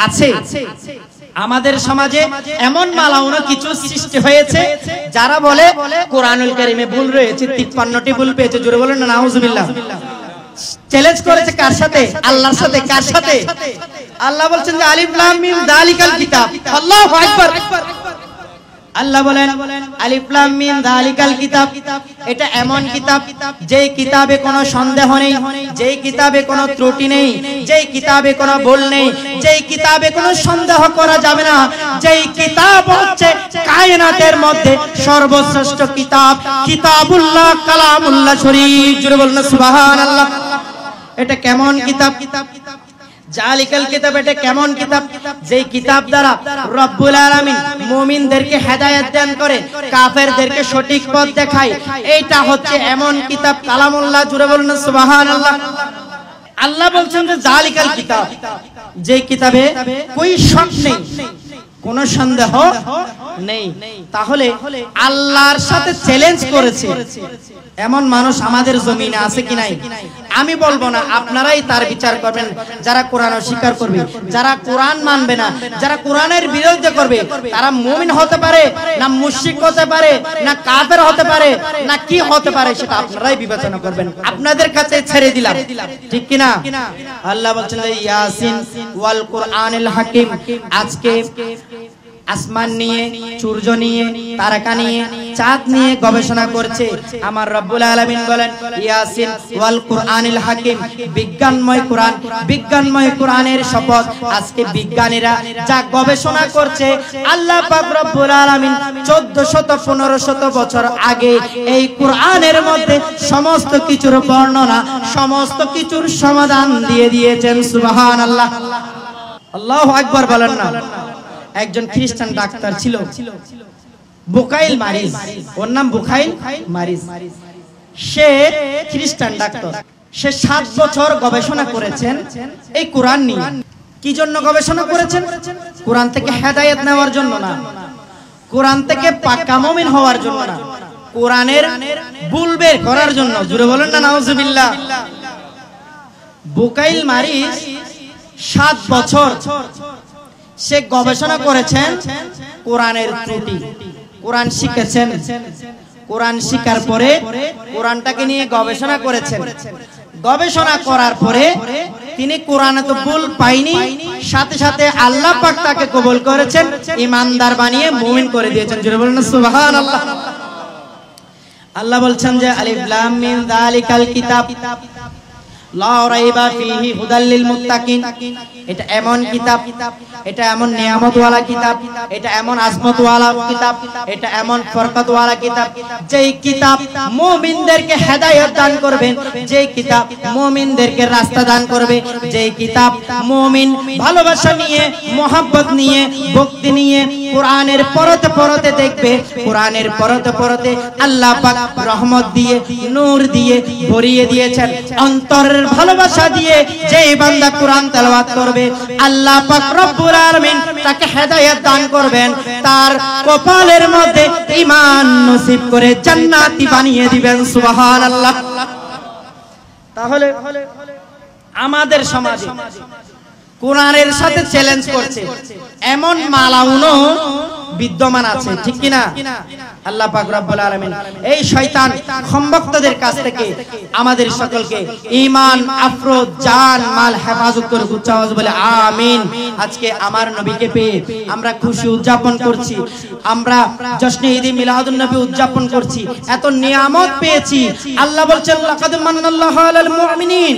আছে। আমাদের সমাজে এমন মালাউনা কিছু সৃষ্টি হয়েছে যারা বলে কোরআনুল কারীমে ভুল রয়েছে, 53টি ভুল পেয়েছে। জোরে বলেন না নাউজুবিল্লাহ। চ্যালেঞ্জ করেছে কার সাথে? আল্লাহর সাথে। কার সাথে? আল্লাহ বলছেন যে আলিফ লাম মিম যালিকাল কিতাব। আল্লাহু আকবার। আল্লাহ বলেন আলিফ লাম মিম যালিকাল কিতাব, এটা এমন কিতাব যেই কিতাবে কোনো সন্দেহ নেই, যেই কিতাবে কোনো ত্রুটি নেই, যেই কিতাবে কোনো ভুল নেই, যেই কিতাবে কোনো সন্দেহ করা যাবে না, যেই কিতাব হচ্ছে কায়নাতের মধ্যে সর্বশ্রেষ্ঠ কিতাব, কিতাবুল্লাহ কালামুল্লাহ শরীফ। জোরে বলুন সুবহানাল্লাহ। এটা কেমন কিতাব? জালিকাল কিতাব, এটা কেমন কিতাব? যেই কিতাব দ্বারা রব্বুল আলামিন মুমিনদেরকে হেদায়েত দান করে, কাফেরদেরকে সঠিক পথ দেখায়। এইটা হচ্ছে এমন কিতাব কালামুল্লাহ। জোরে বলুন সুবহানাল্লাহ। আল্লাহ বলছেন যে জালিকাল কিতাব, যেই কিতাবে কোনো শক নেই, কোনো সন্দেহ নেই। তাহলে আল্লাহর সাথে চ্যালেঞ্জ করেছে এমন মানুষ আমাদের জমিনে আছে কি নাই? আমি বলবো না, আপনারাই তার বিচার করবেন। যারা কোরআন অস্বীকার করবে, যারা কোরআন মানবে না, যারা কোরআনের বিরোধিতা করবে, তারা মুমিন হতে পারে না মুশরিক হতে পারে না কাফের হতে পারে না কি হতে পারে, সেটা আপনারাই বিবেচনা করবেন। আপনাদের কাছে ছেড়ে দিলাম, ঠিক কি না? আল্লাহ বলছেন ইয়াসিন ওয়াল কুরআনিল হাকিম। আজকে আসমান নিয়ে, সূর্য নিয়ে, তারকা নিয়ে, চাঁদ নিয়ে গবেষণা করছে আমার রব্বুল আলামিন বলেন ইয়াসিন ওয়াল কুরআনিল হাকিম, বিজ্ঞানময় কোরআন, বিজ্ঞানময় কোরআনের শপথ। আজকে বিজ্ঞানীরা যা গবেষণা করছে, আল্লাহ পাক রব্বুল আলামিন 1400-1500 বছর আগে এই কোরআনের মধ্যে সমস্ত কিছুর বর্ণনা, সমস্ত কিছুর সমাধান দিয়ে দিয়েছেন। সুবহানাল্লাহ। আল্লাহু আকবার বলেন না। একজন খ্রিস্টান ডাক্তার ছিল বুকাইল মারিস, ওর নাম বুকাইল মারিস। সে খ্রিস্টান ডাক্তার। সে 7 বছর গবেষণা করেছেন এই কোরআন নিয়ে। কি জন্য গবেষণা করেছেন? কোরআন থেকে হেদায়েত নেওয়ার জন্য না, কোরআন থেকে পাক্কা মুমিন হওয়ার জন্য না, কোরআনের ভুল বের করার জন্য। জোরে বলেন না নাউজুবিল্লাহ। বুকাইল মারিস 7 বছর সে গবেষণা করেছেন কোরআনের ত্রুটি। কোরআন শিখেছেন, কোরআন শিখার পরে কোরআনটাকে নিয়ে গবেষণা করেছেন। গবেষণা করার পরে তিনি কোরআনে তো ভুল পাইনি, সাথে সাথে আল্লাহ পাক তাকে কবুল করেছেন, ঈমানদার বানিয়ে মুমিন করে দিয়েছেন। জোরে বলেন সুবহানাল্লাহ। আল্লাহ বলছেন যে আলিফ লাম মিম যালিকাল কিতাব লা রাইবা ফীহি হুদাল লিল মুত্তাকিন। এটা এমন কিতাব, এটা এমন নিয়ামতওয়ালা কিতাব, এটা এমন আজমতওয়ালা কিতাব, এটা এমন বরকতওয়ালা কিতাব, যেই কিতাব মুমিনদেরকে হেদায়েত দান করবেন, যেই কিতাব মুমিনদেরকে রাস্তা দান করবে, যেই কিতাব মুমিন ভালোবাসা নিয়ে, মহব্বত নিয়ে, ভক্তি নিয়ে কোরআনের পড়তে পড়তে দেখবে, কোরআনের পড়তে পড়তে আল্লাহ পাক রহমত দিয়ে নূর দিয়ে ভরিয়ে দিয়েছেন। অন্তরের ভালোবাসা দিয়ে যেই বান্দা কোরআন তেলাওয়াত করবে আল্লাহ পাক রব্বুল আলামিন তাকে হেদায়েত দান করবেন, তার কপালের মধ্যে ঈমান নসিব করে জান্নাতি বানিয়ে দিবেন। সুবহানাল্লাহ। তাহলে আমাদের সমাজে কোরআনের সাথে চ্যালেঞ্জ করছে এমন মালাউনও বিদ্যমান আছে, ঠিক কি না? আল্লাহ পাক রব্বুল আলামিন এই শয়তান খম্বক্তদের কাছ থেকে আমাদের সকলকে ঈমান, আফরোজ, জান, মাল হেফাজত করে উচ্চ আওয়াজ বলে আমিন। আজকে আমার নবীকে পেয়ে আমরা খুশি উদযাপন করছি, আমরা জশ্নে ঈদ মিলাদুন নবী উদযাপন করছি, এত নিয়ামত পেয়েছি। আল্লাহ বলছেন লাকাদ মান্নাল্লাহু আলাল মুমিনিন,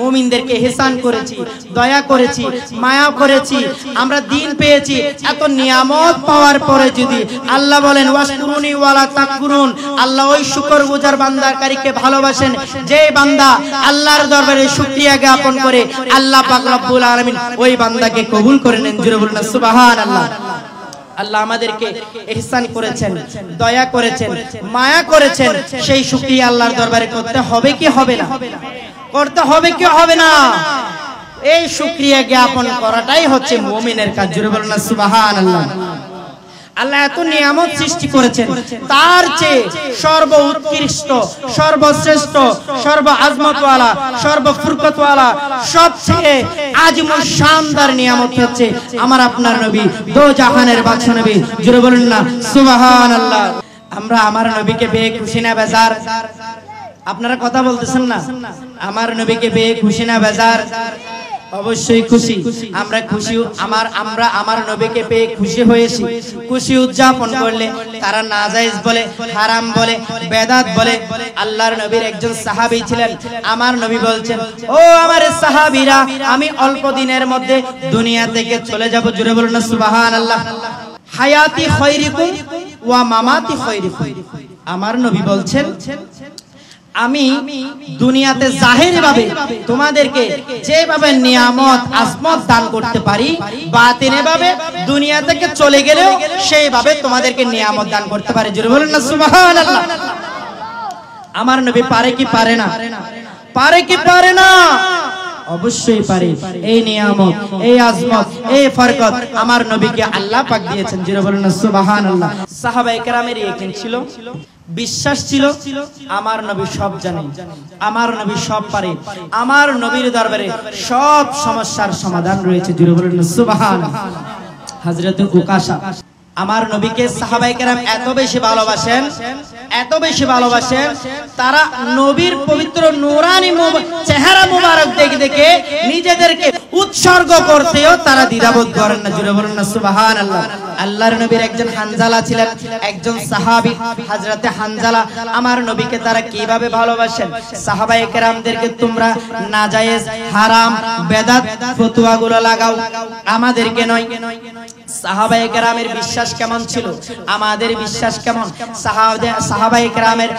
মুমিনদেরকে ইহসান করেছি, দয়া করেছি, মায়া করেছি, আমরা দিন পেয়েছি। এত নিয়ামত পাওয়ার পরে যদি আল্লাহ বলেন ওয়াশকুরুনি ওয়ালা তাকফুরুন, আল্লাহ ওই শুকরগুজার বান্দাকারীকে ভালোবাসেন যে বান্দা আল্লাহর দরবারে শুকরিয়া জ্ঞাপন করে, আল্লাহ পাক রব্বুল আলামিন ওই বান্দাকে কবুল করে নেন। জোরে বলুন সুবহানাল্লাহ। আল্লাহ আমাদেরকে ইহসান করেছেন, দয়া করেছেন, মায়া করেছেন, সেই শুকরিয়া আল্লাহর দরবারে করতে হবে কি হবে না? করতে হবে কি হবে না? এই শুকরিয়া জ্ঞাপন করাটাই হচ্ছে মুমিনের কাজ। জোরে বলুন না সুবহানাল্লাহ। আল্লাহ এত নিয়ামত সৃষ্টি করেছেন, তার চেয়ে সর্ব উৎকৃষ্ট, সর্বশ্রেষ্ঠ, সর্ব আজমতওয়ালা, সর্ব ফুরকতওয়ালা, সবচেয়ে আজিমুল শানদার নিয়ামত হচ্ছে আমার আপনার নবী, দো জাহানের বাদশা নবী। জোরে বলুন না সুবহানাল্লাহ। আমরা আমার নবীকে পেয়ে খুশি না বেজার? আপনারা কথা বলতেছেন না? আমার নবীকে পেয়ে খুশি না বেজার? অবশ্যই খুশি। আমরা খুশি, আমরা আমার নবীকে পেয়ে খুশি হয়েছি। খুশি উদযাপন করলে তারা নাজায়েজ বলে, হারাম বলে, বেদাত বলে। আল্লাহর নবীর একজন সাহাবী ছিলেন, আমার নবী বলছেন ও আমার সাহাবীরা, আমি অল্প দিনের মধ্যে দুনিয়া থেকে চলে যাব। জোরে বলুন না সুবহানাল্লাহ। হায়াতি খায়রিকুম ওয়া মামাতি খায়রিকুম, আমার নবী বলছেন আমি দুনিয়াতে জাহিরি ভাবে তোমাদেরকে যেভাবে নিয়ামত আজমত দান করতে পারি, বাতিনে ভাবে দুনিয়া থেকে চলে গেলেও সেইভাবে তোমাদেরকে নিয়ামত দান করতে পারি। জোরে বলুন না সুবহানাল্লাহ। আমার নবী পারে কি পারে না? পারে কি পারে না? অবশ্যই পারে। এই নিয়ামত, এই আজমত, এই বরকত আমার নবীকে আল্লাহ পাক দিয়েছেন। জোরে বলুন না সুবহানাল্লাহ। সাহাবায়ে কেরামের ইয়াকিন ছিল, বিশ্বাস ছিল আমার নবী সব জানেন, আমার নবী সব পারে, আমার নবীর দরবারে সব সমস্যার সমাধান রয়েছে। জোরে বলুন না সুবহানাল্লাহ। হযরত উকাশা আমার নবীকে সাহাবায়ে কেরাম এত বেশি ভালোবাসেন, এত বেশি ভালোবাসেন, তারা নবীর পবিত্র নূরানি চেহারা মুবারক দেখে দেখে নিজেদেরকে উৎসর্গ করতেও তারা দ্বিধাবোধ করেন না। জোরে বলুন না সুবহানাল্লাহ। আল্লাহর নবীর একজন হানজালা ছিলেন, একজন সাহাবী হযরতে হানজালা। আমার নবীকে তারা কিভাবে ভালোবাসেন? সাহাবায়ে কেরামদেরকে তোমরা নাজায়েজ, হারাম, বেদাত ফতোয়াগুলো লাগাও, আমাদেরকে নয়। সাহাবায়ে কেরামের বিশ্বাস কেমন ছিল, আমাদের বিশ্বাস কেমন? সাহাবায়ে কেরামের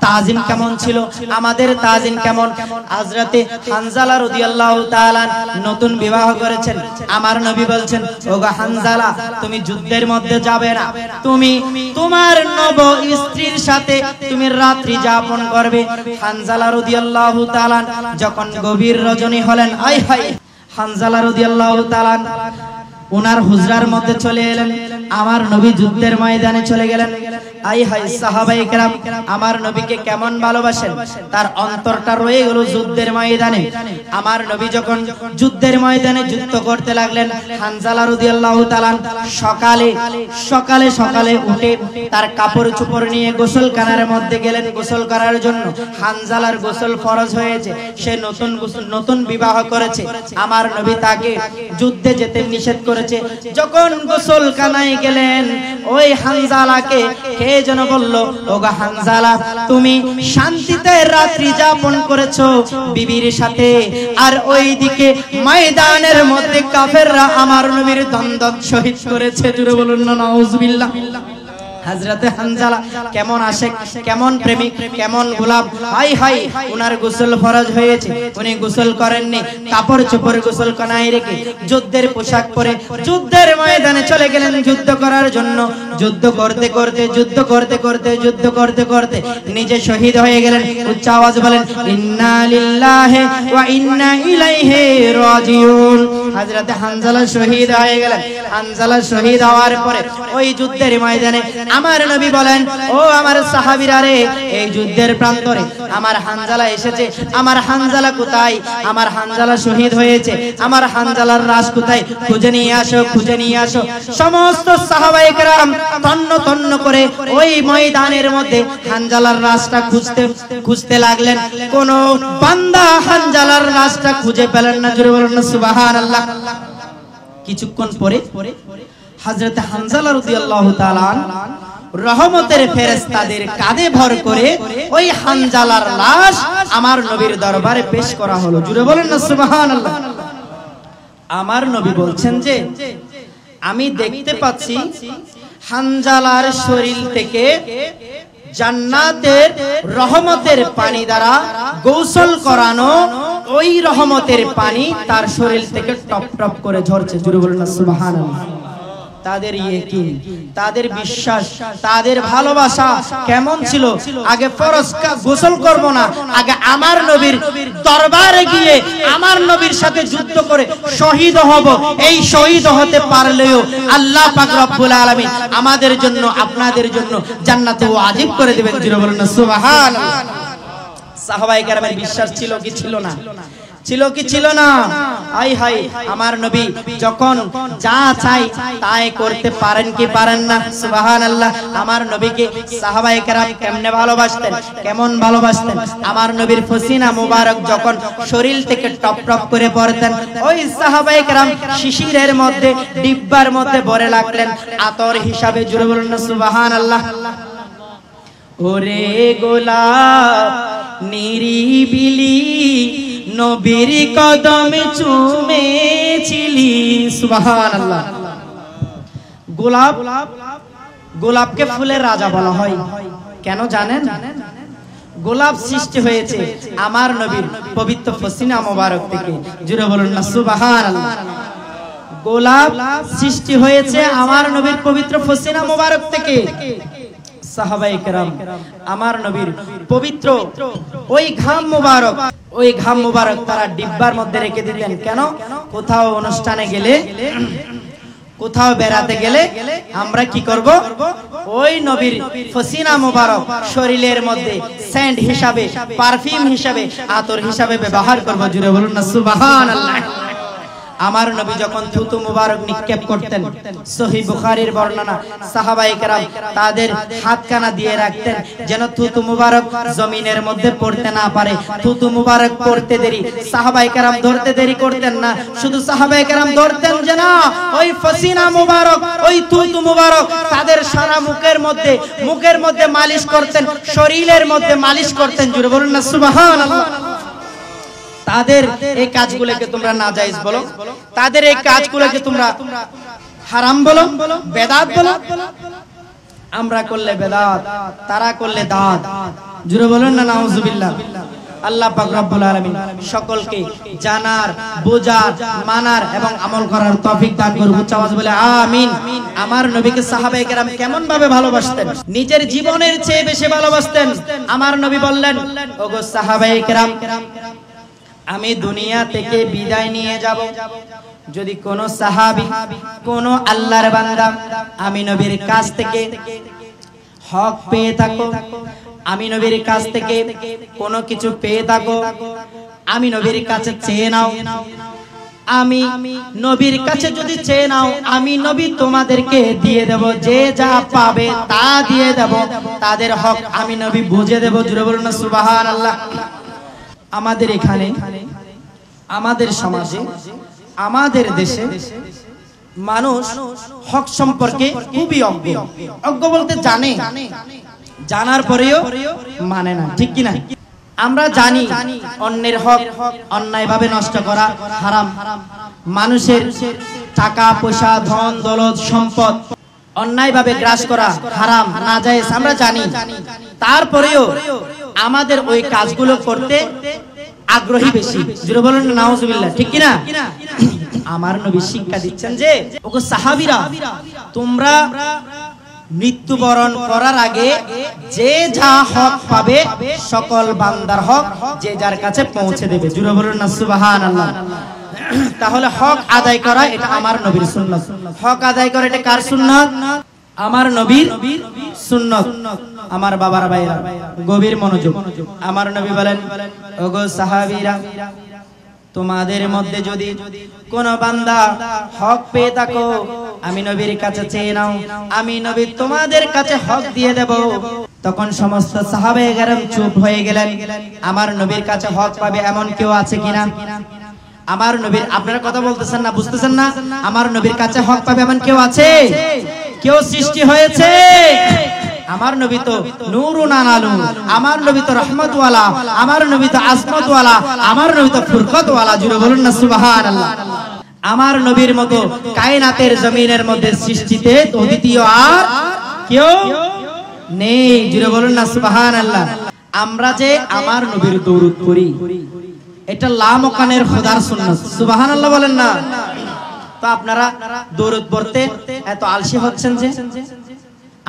তাজিম কেমন ছিল, আমাদের তাজিম কেমন? হযরতে হানজালা রাদিয়াল্লাহু তাআলা নতুন বিবাহ করেছেন। আমার নবী বলছেন ওগো হানজালা, তুমি যুদ্ধের মধ্যে যাবে না, তুমি তোমার নব স্ত্রীর সাথে তুমি রাত্রি যাপন করবে। হানজালা রাদিয়াল্লাহু তাআলা যখন গভীর রজনী হলেন, আয় হায়, হানজালা রাদিয়াল্লাহু তাআলা ওনার হুজরার মধ্যে চলে এলেন, আমার নবী যুদ্ধের ময়দানে চলে গেলেন। আই হাই, সাহাবায়ে কেরাম আমার নবীকে কেমন ভালোবাসেন, তার অন্তরটা রয়ে গেল যুদ্ধের ময়দানে। আমার নবী যখন যুদ্ধের ময়দানে যুদ্ধ করতে লাগলেন, হানজালা রাদিয়াল্লাহু তাআলা সকালে উঠে তার কাপড় চোপড় নিয়ে গোসলখানার মধ্যে গেলেন গোসল করার জন্য। হানজালার গোসল ফরজ হয়েছে, সে নতুন বিবাহ করেছে। আমার নবী তাকে যুদ্ধে যেতে নিষেধ করে। যখন গোসলখানায় গেলেন, ওই হানজালাকে কে যেন বলল ওগো হানজালা, তুমি শান্তিতে রাত্রি যাপন করেছো বিবির সাথে, আর ওইদিকে ময়দানের মধ্যে কাফেররা আমার নবীর দ্বন্দ্ব শহীদ করেছে। জোরে বলুন না নাউজুবিল্লাহ। হযরতে হানজালা কেমন আশিক, কেমন প্রেমিক, কেমন গোলাপ। হাই হাই, উনার গোসল ফরজ হয়েছে, উনি গোসল করেননি, কাপড় চোপড় গোসল কনায় রেখে যুদ্ধের পোশাক পরে যুদ্ধের ময়দানে চলে গেলেন যুদ্ধ করার জন্য। যুদ্ধ করতে করতে যুদ্ধ করতে করতে যুদ্ধ করতে করতে নিজে শহীদ হয়ে গেলেন। উচ্চ আওয়াজ বলেন ইন্না লিল্লাহি ওয়া ইন্না ইলাইহি রাজিউন। হযরতে হানজালা শহীদ হয়ে গেলেন। হানজালা শহীদ হওয়ার পরে ওই যুদ্ধের ময়দানে আমার নবী বলেন, ও আমার সাহাবীরা রে, এই যুদ্ধের প্রান্তরে আমার হানজালা এসেছে। আমার হানজালা কোথায়? আমার হানজালা শহীদ হয়েছে, আমার হানজালার লাশ কোথায়? খুঁজে নিয়ে আসো, খুঁজে নিয়ে আসো। সমস্ত সাহাবায়ে কেরাম তন্ন তন্ন করে ওই ময়দানের মধ্যে হানজালার লাশটা খুঁজতে খুঁজতে লাগলেন। কোন বান্দা হানজালার লাশটা খুঁজে পেলেন না। জোরে বলুন না সুবহানাল্লাহ। কিছুক্ষণ পরে হযরত হানজালা রাদিয়াল্লাহু তাআলা রহমতের ফেরেশতাদের কাঁধে ভর করে ওই হানজালার লাশ আমার নবীর দরবারে পেশ করা হলো। জোরে বলেন না সুবহানাল্লাহ। আমার নবী বলছেন যে আমি দেখতে পাচ্ছি হানজালার শরীর থেকে জান্নাতের রহমতের পানি দ্বারা গোসল করানো ওই রহমতের পানি তার শরীর থেকে টপ টপ করে ঝরছে। জোরে বলুন না সুবহানাল্লাহ। তাদের ইয়াকিন, তাদের বিশ্বাস, তাদের ভালোবাসা কেমন ছিল? আগে ফরজ গোসল করব না, আগে আমার নবীর দরবারে গিয়ে আমার নবীর সাথে যুদ্ধ করে শহীদ হব। এই শহীদ হতে পারলেও আল্লাহ পাক রব্বুল আলামিন আমাদের জন্য, আপনাদের জন্য জান্নাতে ওয়াজিব করে দিবেন। জোরে বলুন না সুবহানাল্লাহ। সাহাবায়ে কেরামের বিশ্বাস ছিল কি ছিল না? ছিল কি ছিল না? আই হাই, আমার নবী যখন যা চাই তাই করতে পারেন কি পারেন না? সুবহানাল্লাহ। আমার নবীকে সাহাবায়ে কেরাম কেমনে ভালোবাসতেন, কেমন ভালোবাসতেন? আমার নবীর পসিনা মুবারক যখন শরীর থেকে টপ টপ করে পড়তেন, ওই সাহাবায়ে কেরাম শিশিরের মধ্যে ডিব্বার মধ্যে ভরে রাখলেন আতর হিসাবে। জোরে বলুন না সুবহানাল্লাহ। ওরে গোলাপ নিরিবিলি নবীর কদমে চুমেছিলি। সুবহানাল্লাহ। গোলাপ, গোলাপকে ফুলের রাজা বলা হয়। কেন জানেন? গোলাপ সৃষ্টি হয়েছে আমার নবীর পবিত্র পসিনা মোবারক থেকে। জোরে বলুন না সুবহানাল্লাহ। গোলাপ সৃষ্টি হয়েছে আমার নবীর পবিত্র পসিনা মোবারক থেকে। সাহাবায়ে কেরাম আমার নবীর পবিত্র ওই ঘাম মুবারক, ওই ঘাম মুবারক তারা ডিব্বার মধ্যে রেখে দিতেন। কেন? কোথাও অনুষ্ঠানে গেলে, কোথাও বেড়াতে গেলে আমরা কি করব? ওই নবীর পসিনা মুবারক শরীরের মধ্যে সেন্ট হিসাবে, পারফিউম হিসাবে, আতর হিসাবে ব্যবহার করব। জুড়ে বলুন না সুবহানাল্লাহ। আমার নবী যখন থুতু মুবারক নিক্ষেপ করতেন, সহিহ বুখারীর বর্ণনা, সাহাবায়ে কেরাম তাদের হাতখানা দিয়ে রাখতেন যেন থুতু মুবারক জমিনের মধ্যে পড়তে না পারে। থুতু মুবারক পড়তে দেরি সাহাবায়ে কেরাম ধরতে দেরি করতেন না। শুধু সাহাবায়ে কেরাম ধরতেন যে না, ওই পসিনা মুবারক, ওই থুতু মুবারক তাদের সারা মুখের মধ্যে মালিশ করতেন, শরীরের মধ্যে মালিশ করতেন। জোরে বলুন না সুবহানাল্লাহ। তাদের এই কাজগুলোকে তোমরা নাজায়েজ বলো, তাদের এই কাজগুলোকে তোমরা হারাম বলো, বেদাত বলো। আমরা করলে বেদাত, তারা করলে দাত। জোরে বলুন না নাউজুবিল্লাহ। আল্লাহ পাক রব্বুল আলামিন সকলকে জানার, বোঝার, মানার এবং আমল করার তৌফিক দান করুন। উচ্চ আওয়াজ বলে আমিন। আমার নবীকে সাহাবায়ে কেরাম কেমন ভাবে ভালোবাসতেন? নিজের জীবনের চেয়ে বেশি ভালোবাসতেন। আমার নবী বললেন, ওগো সাহাবায়ে কেরাম, আমি দুনিয়া থেকে বিদায় নিয়ে যাব, যদি কোন সাহাবী, কোন আল্লাহর বান্দা আমি নবীর কাছ থেকে হক পেয়ে থাকো, আমি নবীর কাছ থেকে কোনো কিছু পেয়ে থাকো, আমি নবীর কাছে চেয়ে নাও। আমি নবীর কাছে যদি চেয়ে নাও, আমি নবী তোমাদেরকে দিয়ে দেব। যে যা পাবে তা দিয়ে দেব, তাদের হক আমি নবী বুঝে দেব। জোরে বলুন না সুবহানাল্লাহ। আমাদের এখানে, আমাদের সমাজে, আমাদের দেশে মানুষ হক সম্পর্কে খুবই অজ্ঞ। অজ্ঞ বলতে জানে, জানার পরেও মানে না, ঠিক কিনা? আমরা জানি অন্যের হক অন্যায়ভাবে নষ্ট করা হারাম। মানুষের টাকা পয়সা, ধন দৌলত, সম্পদ অন্যায়ভাবে গ্রাস করা হারাম নাজায়েজ আমরা জানি, তারপরেও আমাদের ওই কাজগুলো করতে আগ্রহী বেশি। জোরে বলেন নাউজুবিল্লাহ, ঠিক কি না? আমার নবী শিক্ষা দিচ্ছেন যে ওগো সাহাবীরা, তোমরা মৃত্যুবরণ করার আগে যে যা হক পাবে সকল বান্দার হক যে যার কাছে পৌঁছে দেবে। জোরে বলেন না সুবহানাল্লাহ। তাহলে হক আদায় করা এটা আমার নবীর সুন্নাত। হক আদায় করা এটা কার সুন্নাত? আমার নবীর সুন্নাত। আমার বাবার ভাইরা গভীর মনোযোগ। আমার নবী বলেন, ওগো সাহাবীরা, তোমাদের মধ্যে যদি কোন বান্দা হক পেয়ে থাকো আমি নবীর কাছে চেয়ে নাও, আমি নবী তোমাদের কাছে হক দিয়ে দেব। তখন সমস্ত সাহাবায়ে কেরাম চুপ হয়ে গেলেন। আমার নবীর কাছে হক পাবে এমন কেউ আছে কিনা? আমার নবীর, আপনারা কথা বলতেছেন না, বুঝতেছেন না? আমার নবীর কাছে হক পাবে এমন কেউ আছে? কেউ সৃষ্টি হয়েছে? আমার নবী তো নূরুন আলা নূর, আমার নবী তো রহমতওয়ালা, আমার নবী তো আজমতওয়ালা, আমার নবী তো ফুরকতওয়ালা। জুড়ে বলুন না সুবহানাল্লাহ। আমার নবীর মতো কায়নাতের জমিনের মধ্যে সৃষ্টিতে অদ্বিতীয় আর কেউ নেই। জুড়ে বলুন না সুবহানাল্লাহ। আমরা যে আমার নবীর দরুদ পড়ি এটা লামকানের খোদার সুন্নাত। সুবহানাল্লাহ বলেন না? তো আপনারা দরুদ পড়তে এত আলসি হচ্ছেন যে?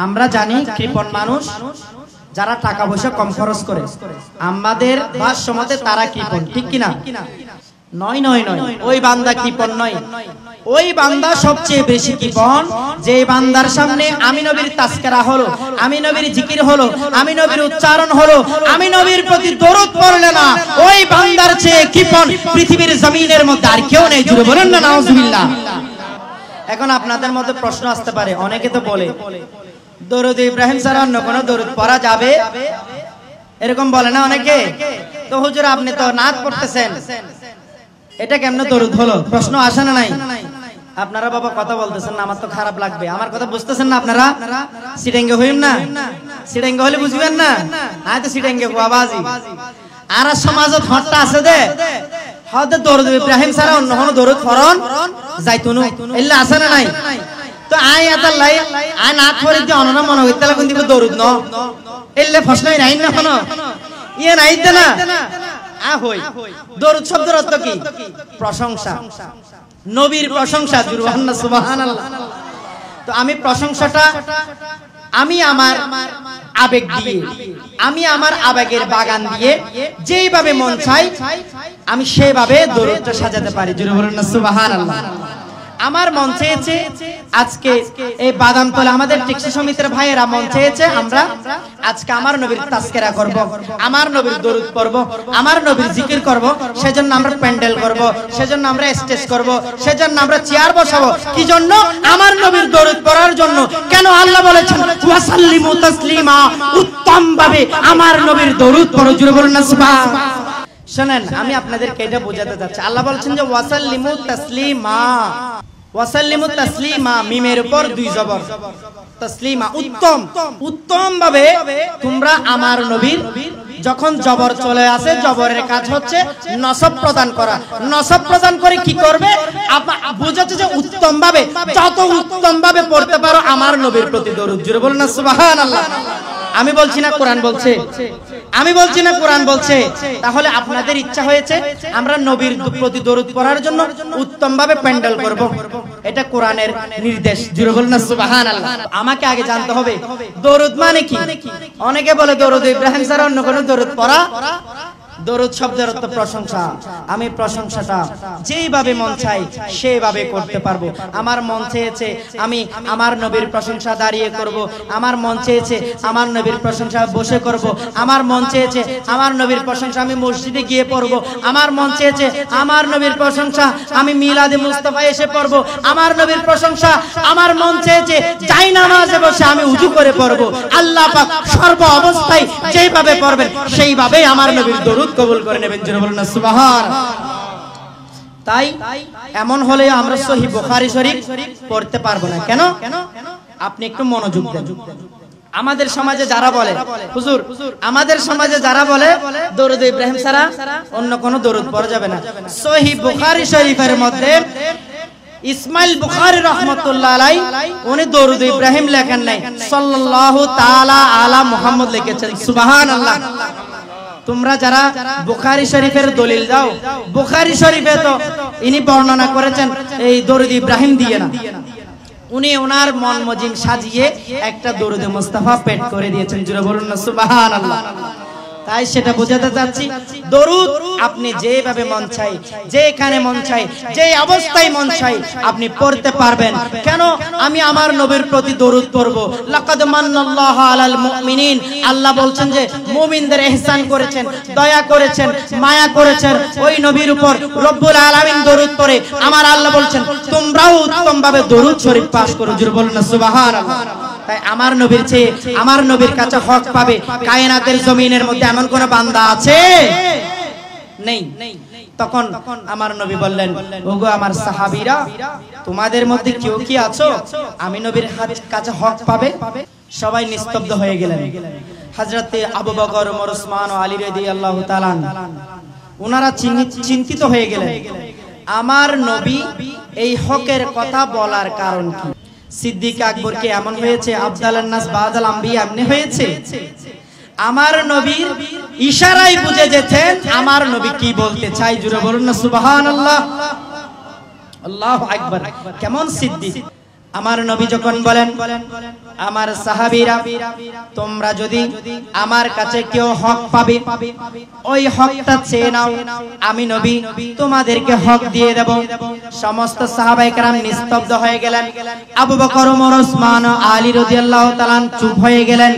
আমরা জানি কৃপণ মানুষ যারা টাকা পয়সা কম খরচ করে, আমাদের ভাষ্যমতে তারা কৃপণ, ঠিক কিনা? নয় নয় নয়, ওই বান্দা কৃপণ নয়। ওই বান্দা সবচেয়ে বেশি কৃপণ যে বান্দার সামনে আমি নবীর তাজকিরা হলো, আমি নবীর জিকির হলো, আমি নবীর উচ্চারণ হলো, আমি নবীর প্রতি দরুদ পড়লে না, ওই বান্দার চেয়ে কৃপণ পৃথিবীর জমিনের মধ্যে আর কেউ নেই। জুড়ে বলেন না নাউজুবিল্লাহ। এখন আপনাদের মধ্যে প্রশ্ন আসতে পারে, অনেকে তো বলে দরুদ ইব্রাহিম ছাড়া অন্য কোনো দরুদ পড়া যাবে, এরকম বলে না অনেকে। তো হুজুর আপনি তো নাত পড়তেছেন, এটা কেমনে দরুদ হলো? প্রশ্ন আসে না নাই? আপনারা বাবা কথা বলতেছেন না, আমার তো খারাপ লাগবে। আমার কথা বুঝতেছেন না আপনারা? সিটেঙ্গে হইম না, সিটেঙ্গে হলে বুঝবেন না। আয় তো সিটেঙ্গে বাবাজি আর সমাজত হট্টা আছে দে হদে দরুদ ইব্রাহিম ছাড়া অন্য কোনো দরুদ ফরন যাইতুনু এল্লা আছে না নাই? তো আয় আতা লাই আয় নাত পড়ে দি অননা মনে হইতে লাগুন দিব দরুদ ন এল্লে ফসলাই নাই না কোনো ইয়ে নাই দে না। আ হই দরুদ শব্দের অর্থ কি? প্রশংসা, নবীর প্রশংসা। সুবহানাল্লাহ। তো আমি প্রশংসাটা আমি আমার আবেগ দিয়ে, আমি আমার আবেগের বাগান দিয়ে যেইভাবে মন চাই আমি সেভাবে দরুদটা সাজাতে পারি। জোরে বলুন না সুবহানাল্লাহ। আমার মন চেয়েছে আজকে এই বাদামতলা আমাদের টেকসই সমিতির ভাইয়েরা মন চেয়েছে আমরা আজকে আমার নবীর তাজকিরা করব, আমার নবীর দরুদ পড়ব, আমার নবীর জিকির করব। সেজন্য আমরা প্যান্ডেল করব, সেজন্য আমরা স্টেজ করব, সেজন্য আমরা চেয়ার বসাবো। কি জন্য? আমার নবীর দরুদ পড়ার জন্য। কেন? আল্লাহ বলেছেন ওয়াসাল্লিমু তাসলিমা, উত্তম ভাবে আমার নবীর দরুদ পড়ো। জোরে বলুন না সুবহানাল্লাহ। শুনেন, আমি আপনাদেরকে এটা বোঝাতে যাচ্ছি। আল্লাহ বলছেন যে ওয়াসাল্লিমু তাসলিমা, ওয়াসাল্লিমু তাসলিমা, মিমের উপর দুই জবর, তাসলিমা উত্তম, উত্তম ভাবে তোমরা আমার নবীর। যখন জবর চলে আসে, জবরের কাজ হচ্ছে নসব প্রদান করা। নসব প্রদান করে কি করবে? বুঝাচ্ছে যে উত্তম ভাবে, যত উত্তম ভাবে পড়তে পারো আমার নবীর প্রতি দরুদ। জোরে বলুন না সুবহানাল্লাহ। আমি বলছি না কোরআন বলছে, আমি বলছি না কোরআন বলছে। তাহলে আপনাদের ইচ্ছা হয়েছে আমরা নবীর প্রতি দরুদ পড়ার জন্য উত্তম ভাবে প্যান্ডেল করব, এটা কোরআনের নির্দেশ। জোরে বলুন না সুবহানাল্লাহ। আমাকে আগে জানতে হবে দরুদ মানে কি। অনেকে বলে দরুদ ইব্রাহিম ছাড়া অন্য কোনো দরুদ পড়া। দরুদ শব্দের অর্থ প্রশংসা। আমি প্রশংসাটা যেইভাবে মন চাই সেইভাবে করতে পারবো। আমার মন চেয়েছে আমি আমার নবীর প্রশংসা দাঁড়িয়ে করব, আমার মন চেয়েছে আমার নবীর প্রশংসা বসে করব, আমার মন চেয়েছে আমার নবীর প্রশংসা আমি মসজিদে গিয়ে পড়ব, আমার মন চেয়েছে আমার নবীর প্রশংসা আমি মিলাদে মুস্তাফা এসে পড়ব, আমার নবীর প্রশংসা আমার মন চেয়েছে জায়নামাজে বসে আমি উযু করে পড়ব। আল্লাহ পাক সর্ব অবস্থায় যেইভাবে পড়বেন সেইভাবেই আমার নবীর দরুদ কবুল করে নেবেন। জোরে বলুন না সুবহানাল্লাহ। তাই এমন হলে আমরা সহিহ বুখারী শরীফ পড়তে পারবো না। কেন? আপনি একটু মনোযোগ দেন। আমাদের সমাজে যারা বলে হুজুর, আমাদের সমাজে যারা বলে দরুদ ইব্রাহিম ছাড়া অন্য কোনো দরুদ পড়া যাবে না, সহিহ বুখারী শরীফের মধ্যে ইসমাইল বুখারী রাহমাতুল্লাহ আলাইহি উনি দরুদ ইব্রাহিম লেখেন নাই, সাল্লাল্লাহু তাআলা আলা মুহাম্মদ লিখেছেন। সুবহানাল্লাহ। তোমরা যারা বুখারী শরীফের দলিল দাও, বুখারী শরীফে তো ইনি বর্ণনা করেছেন এই দরুদ ইব্রাহিম দিয়ে না, উনি ওনার মন মজিম সাজিয়ে একটা দরুদ মুস্তাফা পেট করে দিয়েছেন। জোরে বলুন না সুবহানাল্লাহ। তাই সেটা বোঝাতে চাচ্ছি, দরুদ আপনি যেভাবে মন চাই, যেখানে মন চাই, যে অবস্থায় মন চাই আপনি পড়তে পারবেন। কেন আমি আমার নবীর প্রতি দরুদ পড়ব? লাকাদ মান্নাল্লাহু আলাল মুমিনিন, আল্লাহ বলছেন যে মুমিনদের ইহসান করেছেন, দয়া করেছেন, মায়া করেছেন ওই নবীর উপর রব্বুল আলামিন দরুদ পড়ে আমার আল্লাহ বলছেন তোমরাও উত্তমভাবে দরুদ শরীফ পাঠ করো। জোরে বলুন না সুবহানাল্লাহ। তাই আমার নবীর চেয়ে আমার নবীর কাছে হক পাবে কায়নাতের জমিনের মধ্যে এমন কোন বান্দা আছে? নেই। তখন আমার নবী বললেন, ওগো আমার সাহাবীরা, তোমাদের মধ্যে কেউ কি আছো আমি নবীর কাছে হক পাবে? সবাই নিস্তব্ধ হয়ে গেলেন। হযরতে আবু বকর, ওমর, ওসমান ও আলী রাদিয়াল্লাহু তাআলা ওনারা চিন্তিত হয়ে গেলেন, আমার নবী এই হকের কথা বলার কারণ কি? সিদ্দিক আকবরকে এমন হয়েছে, আফদালুন নাস বাদাল আম্বিয়া এমনি হয়েছে। আমার নবীর ইশারায় বুঝে যেতেন আমার নবী কি বলতে চাই। জোরে বলুন না সুবহানাল্লাহ। আল্লাহু আকবার। কেমন সিদ্দিক! আমার নবী যখন বলেন, আমার সাহাবীরা তোমরা যদি আমার কাছে কেউ হক পাবে ওই হকটা চেয়ে নাও, আমি নবী তোমাদেরকে হক দিয়ে দেব। সমস্ত সাহাবায়ে কেরাম নিস্তব্ধ হয়ে গেলেন। আবু বকর, ওমর, ওসমান ও আলী রাদিয়াল্লাহু তাআলা চুপ হয়ে গেলেন।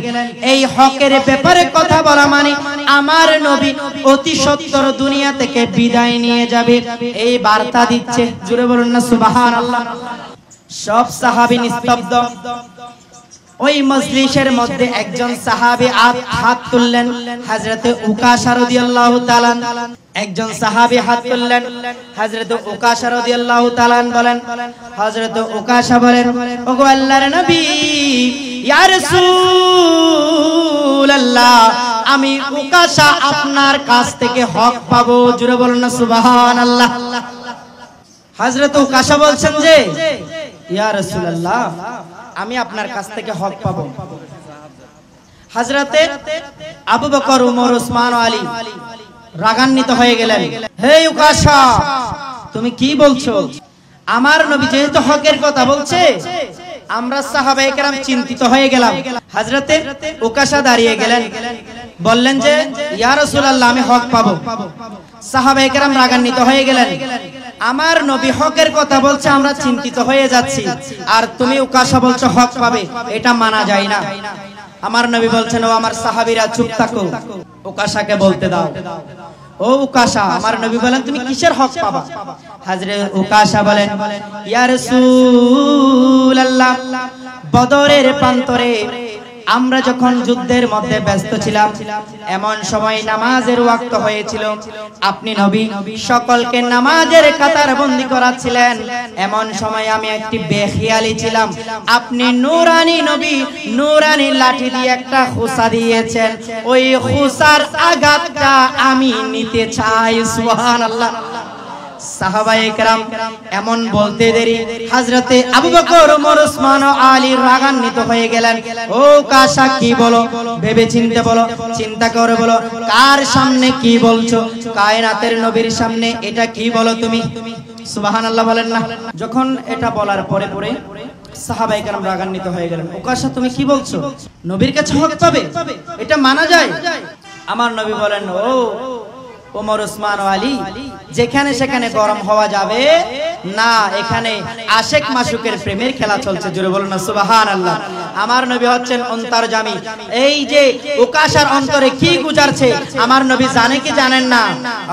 এই হকের ব্যাপারে কথা বলা মানে আমার নবী অতি সত্বর দুনিয়া থেকে বিদায় নিয়ে যাবে, এই বার্তা দিচ্ছে। জোরে বলুন না সুবহানাল্লাহ। সব সাহাবী নিস্তব্ধ। ওই মজলিসের মধ্যে একজন সাহাবী হাত তুললেন, হযরতে উকাশা রাদিয়াল্লাহু তাআলা। একজন সাহাবী হাত তুললেন, হযরতে উকাশা রাদিয়াল্লাহু তাআলা বলেন, হযরতে উকাশা বলেন, ওগো আল্লাহর নবী, ইয়া রাসূলুল্লাহ, আমি উকাশা আপনার কাছ থেকে হক পাবো। জোরে বলুন না সুবহানাল্লাহ। হযরতে উকাশা বলছেন যে ইয়া রাসূলুল্লাহ, আমি আপনার কাছ থেকে হক পাবো। হযরতে আবু বকর, ওমর, ওসমান ও আলী রাগান্বিত হয়ে গেলেন, হে উকাশা, তুমি কি বলছো? আমার নবী যেহেতু হকের কথা বলছে, আমরা সাহাবায়ে কেরাম চিন্তিত হয়ে গেলাম। হযরতে উকাশা দাঁড়িয়ে গেলেন, বললেন যে ইয়া রাসূলুল্লাহ, আমি হক পাবো। সাহাবায়ে কেরাম রাগান্বিত হয়ে গেলেন, আমার নবী হকের কথা বলছে, আমরা চিন্তিত হয়ে যাচ্ছি, আর তুমি উকাশা বলছো হক পাবে, এটা মানা যায় না। আমার নবী বলছেন, ও আমার সাহাবীরা চুপ থাকো, উকাশাকে বলতে দাও। ও উকাশা, আমার নবী বলেন তুমি কিসের হক পাবা? হযরত উকাশা বলেন, ইয়া রাসূলুল্লাহ, বদরের প্রান্তরে আমরা যখন যুদ্ধের মধ্যে ব্যস্ত ছিলাম, এমন সময় নামাজের ওয়াক্ত হয়েছিল, আপনি নবী সকলকে নামাজের কাতার বন্দী করাচ্ছিলেন। এমন সময় আমি একটি বেখিয়ালি ছিলাম, আপনি নূরানী নবী নূরানী লাঠি দিয়ে একটা খুসা দিয়েছেন, ওই খুসার আঘাতটা আমি নিতে চাই। সুবহানাল্লাহ। সাহাবায়ে কেরাম এমন বলতে দেরি হযরতে আবু বকর, ওমর, ওসমান ও আলী রাগান্বিত হয়ে গেলেন। ও কাশা, কি বলো? ভেবে চিন্তে বলো, চিন্তা করে বলো, কার সামনে কি বলছো? কায়নাতের নবীর সামনে এটা কি বলো তুমি? সুবহানাল্লাহ বলেন না। যখন এটা বলার পরে পরে সাহাবায়ে কেরাম রাগান্বিত হয়ে গেলেন, ও কাশা, তুমি কি বলছো? নবীর কাছে হক পাবে, এটা মানা যায়? আমার নবী বলেন, ও ওমর, ওসমান ও আলী, যেখানে সেখানে গরম হওয়া যাবে না, এখানে আশেক মাসুকের প্রেমের খেলা চলছে। জোরে বলুন না সুবহানাল্লাহ। আমার নবী হচ্ছেন অন্তর্যামী। এই যে উকাশার অন্তরে কি গুজারছে আমার নবী জানে কি জানেন না?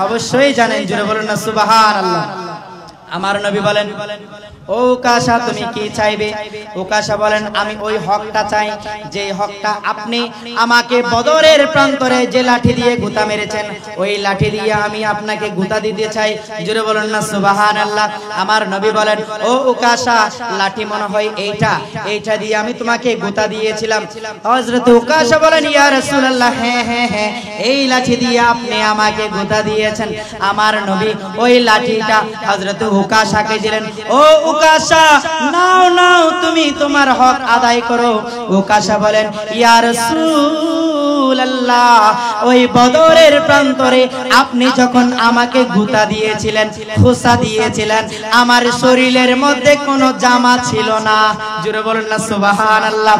অবশ্যই জানেন। জোরে বলুন না সুবহানাল্লাহ। আমার নবী বলেন, ও উকাশা, তুমি কি চাইবে? উকাশা বলেন, আমি ওই হকটা চাই যে হকটা আপনি আমাকে বদরের প্রান্তরে যে লাঠি দিয়ে গুতা মেরেছেন, ওই লাঠি দিয়ে আমি আপনাকে গুতা দিতে চাই। জোরে বলুন না সুবহানাল্লাহ। আমার নবী বলেন, ও উকাশা, লাঠি মনে হয় এইটা দিয়ে আমি তোমাকে গুতা দিয়েছিলাম। হযরত উকাশা বলেন, ইয়া রাসূলুল্লাহ, হ্যাঁ হ্যাঁ হ্যাঁ, এই লাঠি দিয়ে আপনি আমাকে গুতা দিয়েছেন। আমার নবী ওই লাঠিটা হযরত উকাশাকে দিলেন। ও উকাশা নাও নাও তুমি তোমার হক আদায় করো। উকাশা বলেন ইয়া রাসূলুল্লাহ, ওই বদরের প্রান্তরে আপনি যখন আমাকে গুতা দিয়েছিলেন, খোসা দিয়েছিলেন, আমার শরীরের মধ্যে কোনো জামা ছিল না। জোরে বলেন না সুবহানাল্লাহ।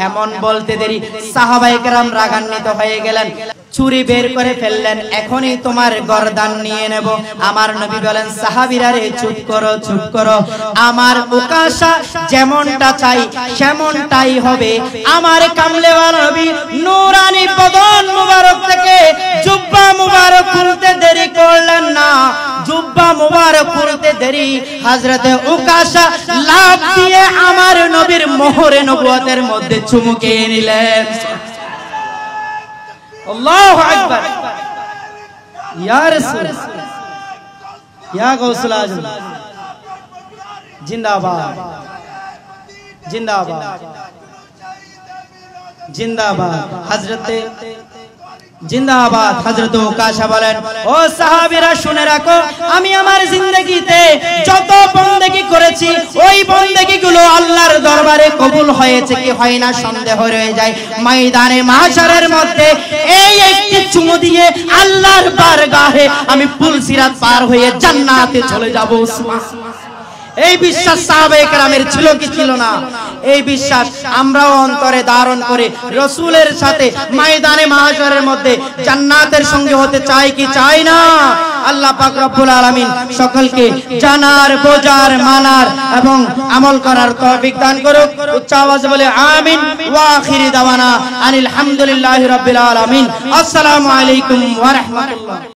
এমন বলতে দেরি সাহাবায়ে কেরাম রাগান্বিত হয়ে গেলেন, ছুরি বের করে ফেললেন, এখনই তোমার গর্দান নিয়ে নেব। আমার নবী বলেন সাহাবীরা রে চুপ করো, চুপ করো, আমার উকাশা যেমনটা চাই সেমনটাই হবে। আমার কামলেওয়ালা নবী নূরানি বদন মুবারক থেকে জুব্বা মুবারক খুলতে দেরি করলেন না। জুব্বা মুবারক খুলতে দেরি হযরতে উকাশা লাফ দিয়ে আমার নবীর মোহরে নবুয়তের মধ্যে চুমুকে নিলেন। আল্লাহু আকবার। ইয়া রাসূল, ইয়া গাউসুল আজম, জিন্দাবাদ, জিন্দাবাদ, জিন্দাবাদ। হযরতে জিন্দাবাদ। হযরত উকাশা বলেন ও সাহাবীরা শুনে রাখো, আমি আমার জিন্দেগিতে যত বন্দেগী করেছি ওই বন্দেগীগুলো আল্লাহর দরবারে কবুল হয়েছে কি হয় না সন্দেহ রয়ে যায়। ময়দানে মাহশারের মধ্যে এই একটি চুমু দিয়ে আল্লাহর বারগাহে আমি পুলসিরাত পার হয়ে জান্নাতে চলে যাব। এই বিশ্বাস সাহাবায়ে কেরামের ছিল কি ছিল না? এই বিশ্বাস আমরাও অন্তরে ধারণ করে রাসূলের সাথে ময়দানে মাহশরের মধ্যে জান্নাতের সঙ্গে হতে চাই কি চাই না? আল্লাহ পাক রব্বুল আলামিন সকলকে জানার, বোঝার, মানার এবং আমল করার তৌফিক দান করুক। উচ্চ আওয়াজে বলে আমিন। ওয়া আখিরি দাওয়ানা আনিল হামদুলিল্লাহি রাব্বিল আলামিন। আসসালামু আলাইকুম ওয়া রাহমাতুল্লাহ।